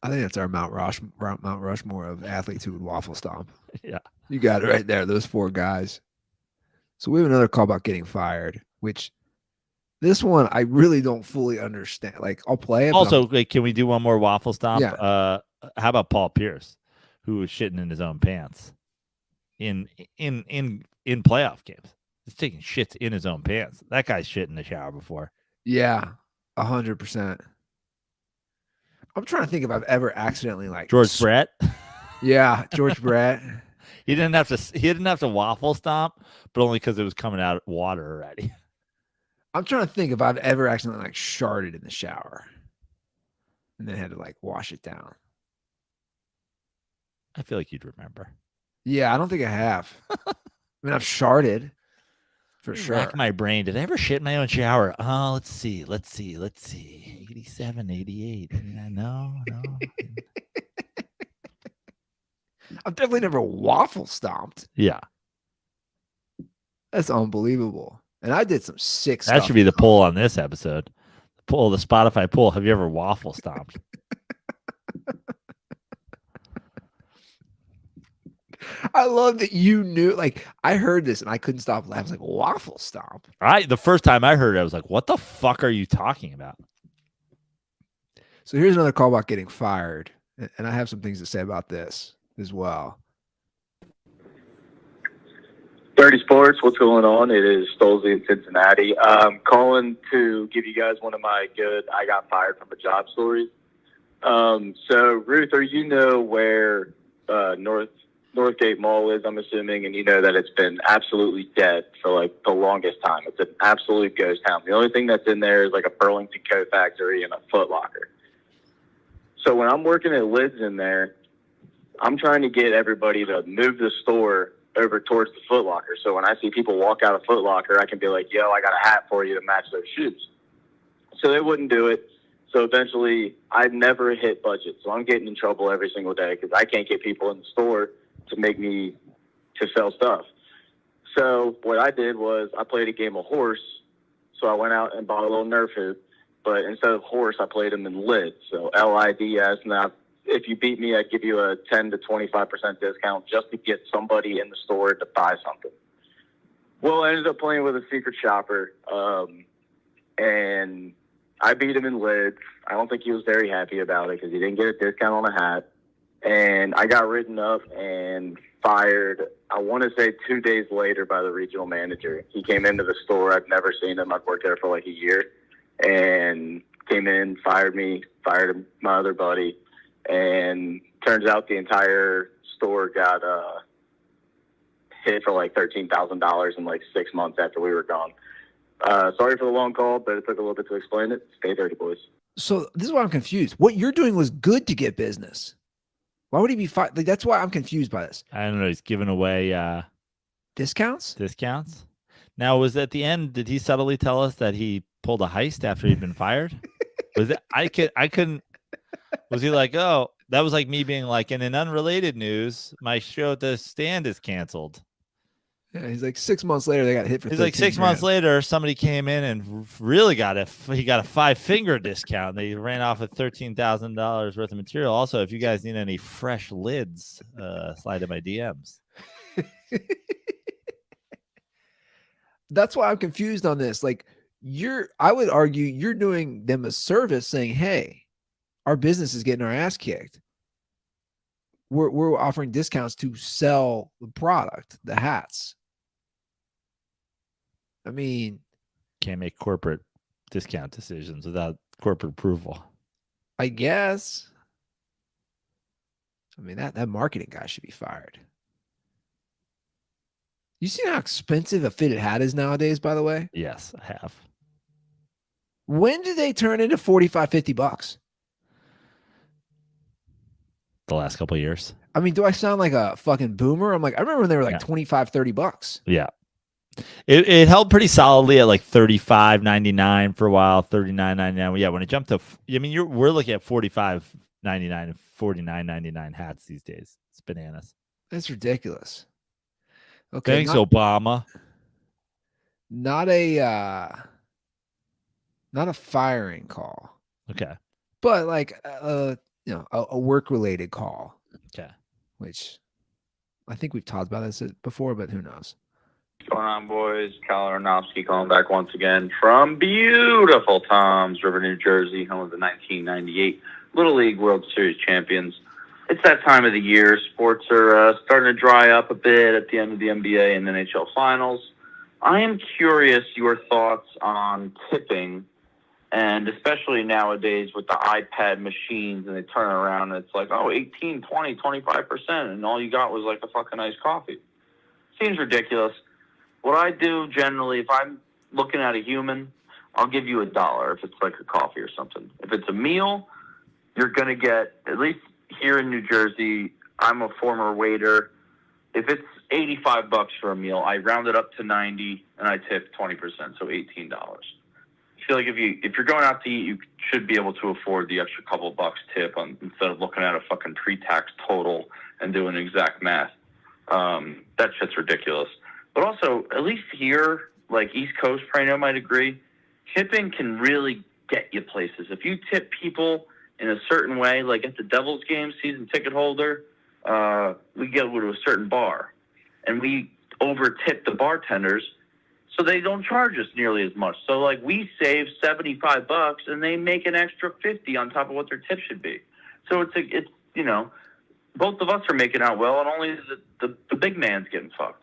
I think that's our Mount Rushmore of athletes who would waffle stomp. Yeah. You got it right there. Those four guys. So we have another call about getting fired, which this one I really don't fully understand. I'll play it. Also, can we do one more waffle stomp? Yeah. How about Paul Pierce, who was shitting in his own pants in playoff games? He's taking shits in his own pants. That guy's shit in the shower before. Yeah, 100%. I'm trying to think if I've ever accidentally George Brett. Yeah, George Brett. He didn't have to waffle stomp, but only because it was coming out of water already. I'm trying to think if I've ever accidentally sharted in the shower and then had to wash it down. I feel like you'd remember. Yeah, I don't think I have. I mean, I've sharted for sure. Rack my brain. Did I ever shit in my own shower? Oh, let's see. 87, 88. No. I've definitely never waffle stomped. Yeah. That's unbelievable. And I did some sick stuff. That should be the poll on this episode. The Spotify poll. Have you ever waffle stomped? I love that you knew. I heard this and I couldn't stop laughing. I was like, waffle stomp. The first time I heard it, I was like, what the fuck are you talking about? So here's another call about getting fired. And I have some things to say about this as well. 30 Sports, what's going on? It is Stolzy in Cincinnati. Calling to give you guys one of my good I got fired from a job stories. So, Ruther, you know where Northgate Mall is, I'm assuming, and you know that it's been absolutely dead for like the longest time. It's an absolute ghost town. The only thing that's in there is like a Burlington Coat Factory and a Foot Locker. So when I'm working at Lids in there, I'm trying to get everybody to move the store over towards the Foot Locker. So when I see people walk out of Foot Locker, I can be like, yo, I got a hat for you to match those shoes. So they wouldn't do it. So eventually I never hit budget. So I'm getting in trouble every single day because I can't get people in the store to make me to sell stuff. So what I did was I played a game of horse. So I went out and bought a little Nerf hoop, but instead of horse, I played them in lids. So LIDS. Now, if you beat me, I'd give you a 10 to 25% discount just to get somebody in the store to buy something. Well, I ended up playing with a secret shopper, and I beat him in lids. I don't think he was very happy about it because he didn't get a discount on a hat. And I got written up and fired, I want to say 2 days later, by the regional manager. He came into the store. I've never seen him. I've worked there for like a year. And came in, fired me, fired my other buddy. And turns out the entire store got hit for like $13,000 in like 6 months after we were gone. Sorry for the long call, but it took a little bit to explain it. Stay dirty, boys. So this is why I'm confused. What you're doing was good to get business. Why would he be fired? Like, that's why I'm confused by this. I don't know. He's giving away discounts. Discounts. Now, was at the end? Did he subtly tell us that he pulled a heist after he'd been fired? Was it? I couldn't. Was he like, oh, that was like me being like, and in unrelated news, my show at the stand is canceled. Yeah, he's like 6 months later, they got hit for. He's like 6 months later, somebody came in and really got he got a 5-finger discount. They ran off with $13,000 worth of material. Also, if you guys need any fresh lids, slide in my DMs. That's why I'm confused on this. Like, I would argue you're doing them a service saying, hey, our business is getting our ass kicked. We're offering discounts to sell the product, the hats. I mean, can't make corporate discount decisions without corporate approval. I guess. I mean, that marketing guy should be fired. You see how expensive a fitted hat is nowadays, by the way? Yes, I have. When did they turn into $45, $50? The last couple of years. I mean, do I sound like a fucking boomer? I'm like, I remember when they were like $25, $30. Yeah. It held pretty solidly at like $35.99 for a while, $39.99. Yeah, when it jumped to, I mean, we're looking at $45.99 and $49.99 hats these days. It's bananas. That's ridiculous. Okay, thanks, Obama. Not a firing call. Okay, but like a work related call. Okay, which I think we've talked about this before, but who knows. What's going on, boys? Kyle Aronofsky calling back once again from beautiful Toms River, New Jersey, home of the 1998 Little League World Series champions. It's that time of the year. Sports are starting to dry up a bit at the end of the NBA and NHL finals. I am curious your thoughts on tipping, and especially nowadays with the iPad machines, and they turn around and it's like, oh, 18, 20, 25%, and all you got was like a fucking iced coffee. Seems ridiculous. What I do generally, if I'm looking at a human, I'll give you $1 if it's like a coffee or something. If it's a meal, you're going to get, at least here in New Jersey, I'm a former waiter. If it's $85 for a meal, I round it up to 90 and I tip 20%, so $18. I feel like if you're going out to eat, you should be able to afford the extra couple bucks tip instead of looking at a fucking pre-tax total and doing exact math. That shit's ridiculous. But also, at least here, like East Coast probably might agree, tipping can really get you places. If you tip people in a certain way, like at the Devils game, season ticket holder, we go to a certain bar, and we over-tip the bartenders, so they don't charge us nearly as much. So, like, we save $75, and they make an extra $50 on top of what their tip should be. So it's you know, both of us are making out well, and only the big man's getting fucked.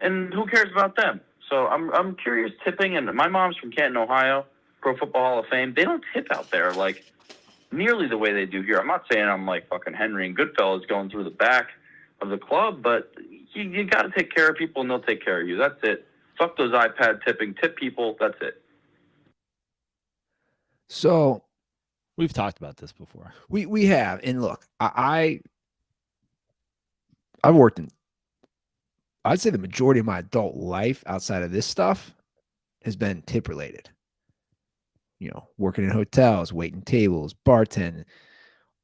and who cares about them? So I'm curious tipping, and my mom's from Canton, Ohio, Pro Football Hall of Fame. They don't tip out there like nearly the way they do here. I'm not saying I'm like fucking Henry and Goodfellas going through the back of the club, but you got to take care of people, and they'll take care of you. That's it. Fuck those iPad tipping. Tip people. That's it. So We've talked about this before. we have, and look, I've worked in, I'd say the majority of my adult life outside of this stuff has been tip related. You know, working in hotels, waiting tables, bartending,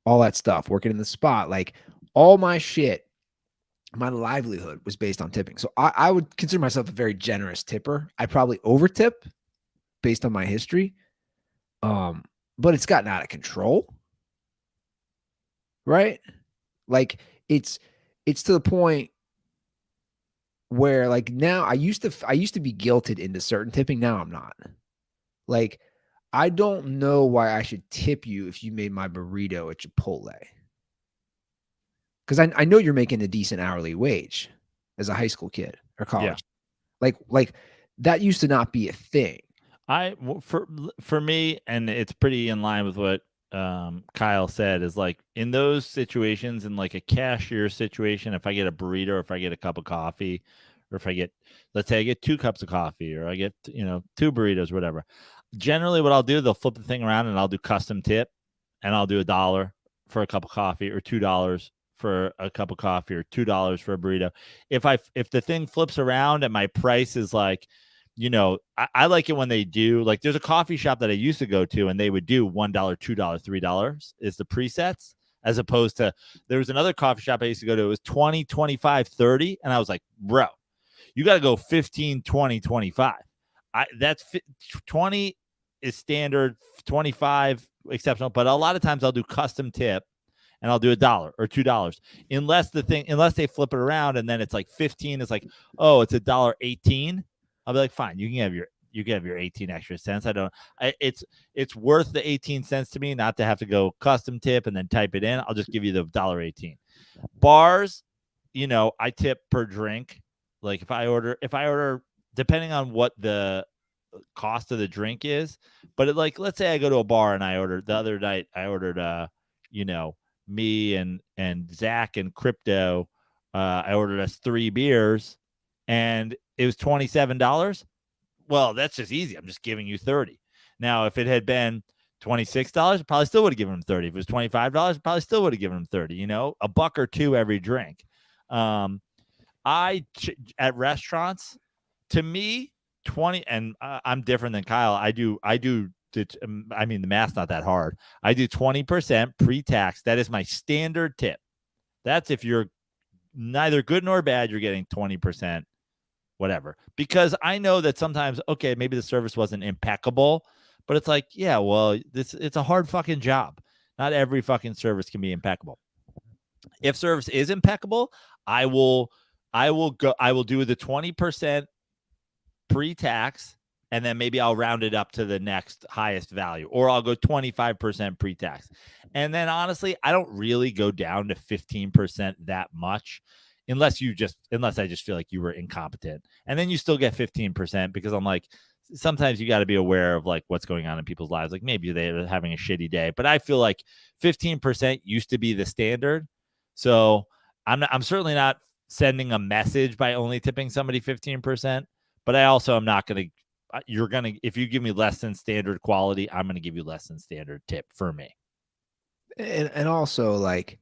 all that stuff, working in the spot, like all my shit, my livelihood was based on tipping. So I would consider myself a very generous tipper. I probably over tip based on my history. But it's gotten out of control. Right? Like it's to the point where like now I used to be guilted into certain tipping. Now I'm not. Like, I don't know why I should tip you if you made my burrito at Chipotle. Because I know you're making a decent hourly wage as a high school kid or college. Yeah. Like that used to not be a thing. For me, and it's pretty in line with what Kyle said, is like in those situations, in like a cashier situation, if I get a burrito or if I get a cup of coffee, or if I get, let's say I get 2 cups of coffee or I get, 2 burritos, whatever. Generally what I'll do, they'll flip the thing around and I'll do custom tip, and I'll do $1 for a cup of coffee or $2 for a cup of coffee or $2 for a burrito. If the thing flips around and my price is like, I like it when they do, like, there's a coffee shop that I used to go to and they would do $1, $2, $3 is the presets, as opposed to, there was another coffee shop I used to go to, it was 20, 25, 30. And I was like, bro, you got to go 15, 20, 25. That's 20 is standard, 25 exceptional, but a lot of times I'll do custom tip and I'll do $1 or $2 unless they flip it around and then it's like 15. It's like, oh, it's $1.18. I'll be like, fine, you can have your 18 extra cents. It's worth the 18 cents to me not to have to go custom tip and then type it in. I'll just give you the $1.18. Bars, I tip per drink. Like if I order, depending on what the cost of the drink is, but let's say I go to a bar and I ordered the other night, I ordered, me and Zach and Crypto, I ordered us 3 beers and it was $27. Well, that's just easy. I'm just giving you 30. Now, if it had been $26, I probably still would have given him 30. If it was $25, I probably still would have given him 30, $1 or $2 every drink. At restaurants, to me, 20, and I'm different than Kyle. The math's not that hard. I do 20% pre-tax. That is my standard tip. That's if you're neither good nor bad, you're getting 20%, whatever. Because I know that sometimes, okay, maybe the service wasn't impeccable, but it's like, yeah, well, it's a hard fucking job. Not every fucking service can be impeccable. If service is impeccable, I will do the 20% pre-tax, and then maybe I'll round it up to the next highest value, or I'll go 25% pre-tax. And then honestly, I don't really go down to 15% that much unless I just feel like you were incompetent. And then you still get 15% because I'm like, sometimes you got to be aware of like what's going on in people's lives. Like maybe they're having a shitty day, but I feel like 15% used to be the standard. So I'm certainly not sending a message by only tipping somebody 15%, but I also am not going to, if you give me less than standard quality, I'm going to give you less than standard tip for me. And also, like,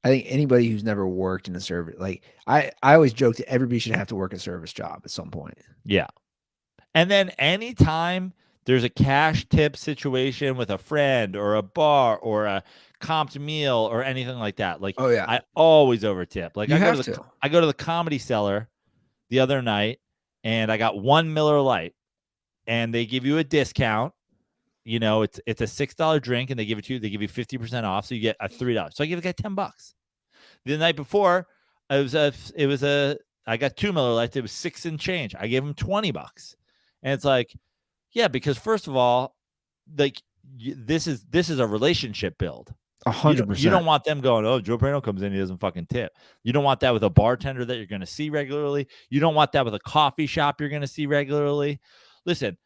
I think anybody who's never worked in a service, like I always joke that everybody should have to work a service job at some point. Yeah. And then anytime there's a cash tip situation with a friend or a bar or a comped meal or anything like that, like, oh yeah, I always over tip. Like I go to the Comedy Cellar the other night and I got 1 Miller Lite and they give you a discount. It's a $6 drink and they give you 50% off. So you get a $3. So I give the guy $10. The night before I got 2 Miller Lights. It was 6 and change. I gave him $20. And it's like, yeah, because first of all, like this is a relationship build. 100%. You don't want them going, oh, Joe Prano comes in, he doesn't fucking tip. You don't want that with a bartender that you're going to see regularly. You don't want that with a coffee shop you're going to see regularly. Listen,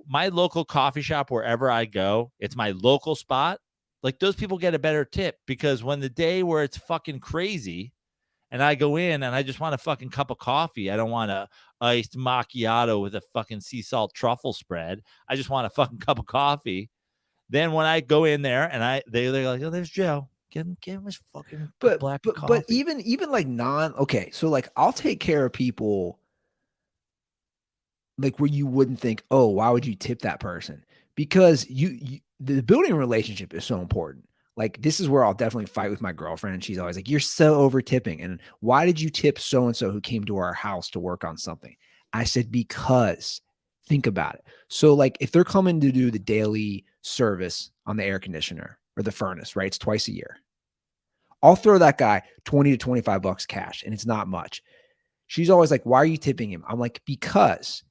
my local coffee shop, wherever I go, it's my local spot. Like, those people get a better tip, because when the day where it's fucking crazy and I go in and I just want a fucking cup of coffee, I don't want a iced macchiato with a fucking sea salt truffle spread. I just want a fucking cup of coffee. Then when I go in there and they're like, oh, there's Joe. Give him his fucking black coffee. But even like okay, so like I'll take care of people like where you wouldn't think, oh, why would you tip that person? Because the building a relationship is so important. Like, this is where I'll definitely fight with my girlfriend. She's always like, you're so over tipping. And why did you tip so-and-so who came to our house to work on something? I said, because think about it. So like, if they're coming to do the daily service on the air conditioner or the furnace, right? It's twice a year. I'll throw that guy 20 to $25 cash, and it's not much. She's always like, why are you tipping him? I'm like, because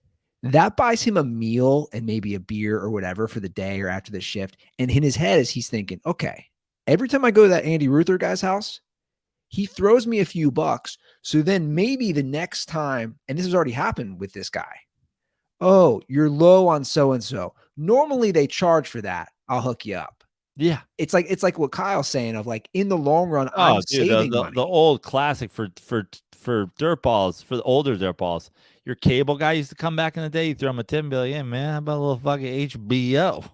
that buys him a meal and maybe a beer or whatever for the day or after the shift. And in his head, he's thinking, okay, every time I go to that Andy Ruther guy's house, he throws me a few bucks. So then maybe the next time, and this has already happened with this guy. Oh, you're low on so-and-so. Normally they charge for that. I'll hook you up. Yeah. It's like what Kyle's saying of like, in the long run, I'm saving money. The old classic for dirt balls, for the older dirt balls. Your cable guy used to come back in the day. You throw him a $10 billion, man. How about a little fucking HBO?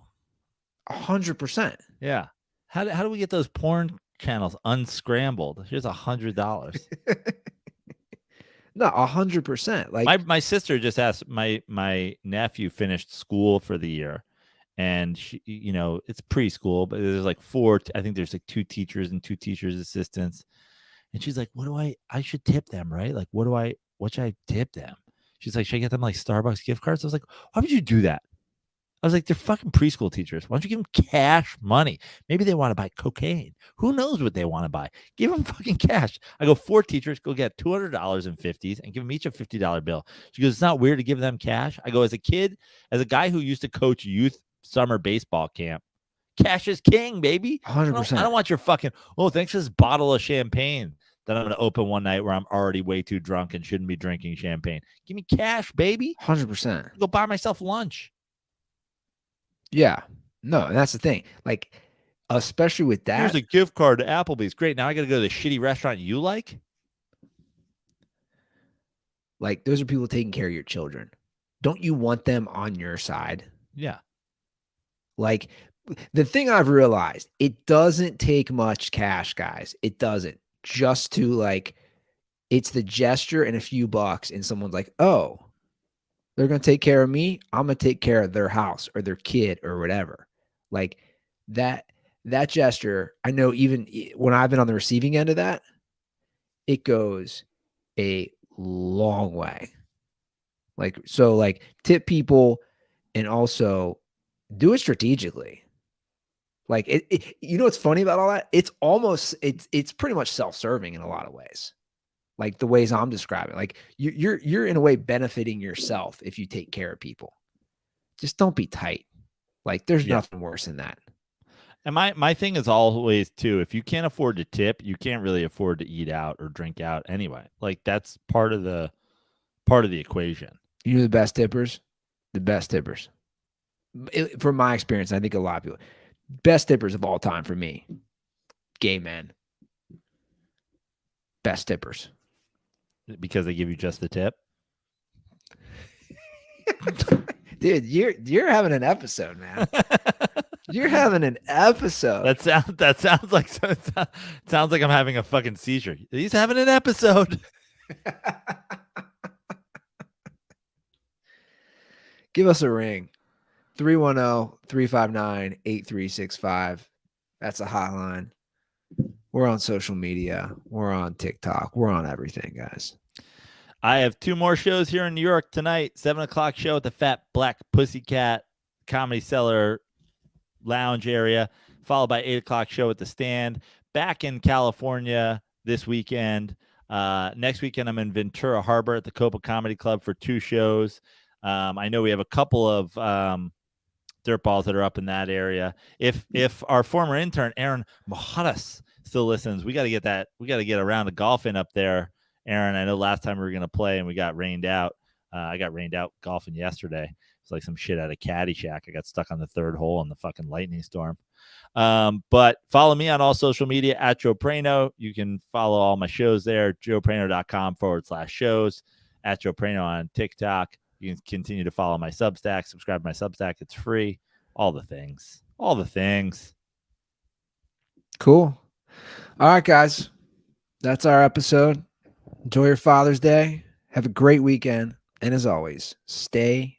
100%. Yeah. How do we get those porn channels unscrambled? Here's $100. No, 100%. Like, my sister just asked, my nephew finished school for the year, and she, it's preschool, but there's like I think there's like 2 teachers and 2 teachers assistants. And she's like, I should tip them, right? Like, what should I tip them? She's like, should I get them like Starbucks gift cards? I was like, why would you do that? I was like, they're fucking preschool teachers. Why don't you give them cash money? Maybe they want to buy cocaine. Who knows what they want to buy? Give them fucking cash. I go, 4 teachers, go get $200 in 50s and give them each a $50 bill. She goes, it's not weird to give them cash. I go, as a guy who used to coach youth summer baseball camp, cash is king, baby. 100%. I don't want your fucking, thanks for this bottle of champagne that I'm going to open one night where I'm already way too drunk and shouldn't be drinking champagne. Give me cash, baby. 100%. Go buy myself lunch. Yeah. No, and that's the thing. Like, especially with that. Here's a gift card to Applebee's. Great. Now I got to go to the shitty restaurant you like. Like, those are people taking care of your children. Don't you want them on your side? Yeah. Like, the thing I've realized, it doesn't take much cash, guys. It doesn't. Just to like, it's the gesture and a few bucks, and someone's like, oh, they're going to take care of me. I'm going to take care of their house or their kid or whatever. Like, that gesture, I know even when I've been on the receiving end of that, it goes a long way. Like, so like, tip people and also do it strategically. Like, you know what's funny about all that? It's pretty much self-serving in a lot of ways. Like the ways I'm describing. Like, you're in a way benefiting yourself if you take care of people. Just don't be tight. Like, there's nothing worse than that. And my thing is always too, if you can't afford to tip, you can't really afford to eat out or drink out anyway. Like, that's part of the equation. You're the best tippers. The best tippers. From my experience, I think a lot of people. Best tippers of all time for me. Gay men. Best tippers. Because they give you just the tip? Dude, you're having an episode, man. You're having an episode. That sounds like I'm having a fucking seizure. He's having an episode. Give us a ring. 310-359-8365. That's a hotline. We're on social media. We're on TikTok. We're on everything, guys. I have 2 more shows here in New York tonight. 7:00 show at the Fat Black Pussycat Comedy Cellar Lounge area, followed by 8:00 show at the Stand. Back in California this weekend. Next weekend, I'm in Ventura Harbor at the Copa Comedy Club for 2 shows. I know we have a couple of dirt balls that are up in that area. If our former intern Aaron Mohadas still listens, we got to get a round of golfing up there. Aaron, I know last time we were going to play and we got rained out. I got rained out golfing yesterday. It's like some shit out of Caddyshack. I got stuck on the third hole in the fucking lightning storm. But follow me on all social media at Joe Prano. You can follow all my shows there, joeprano.com/shows, at Joe Prano on TikTok. You can continue to follow my Substack, subscribe to my Substack. It's free. All the things. Cool. All right, guys. That's our episode. Enjoy your Father's Day. Have a great weekend. And as always, stay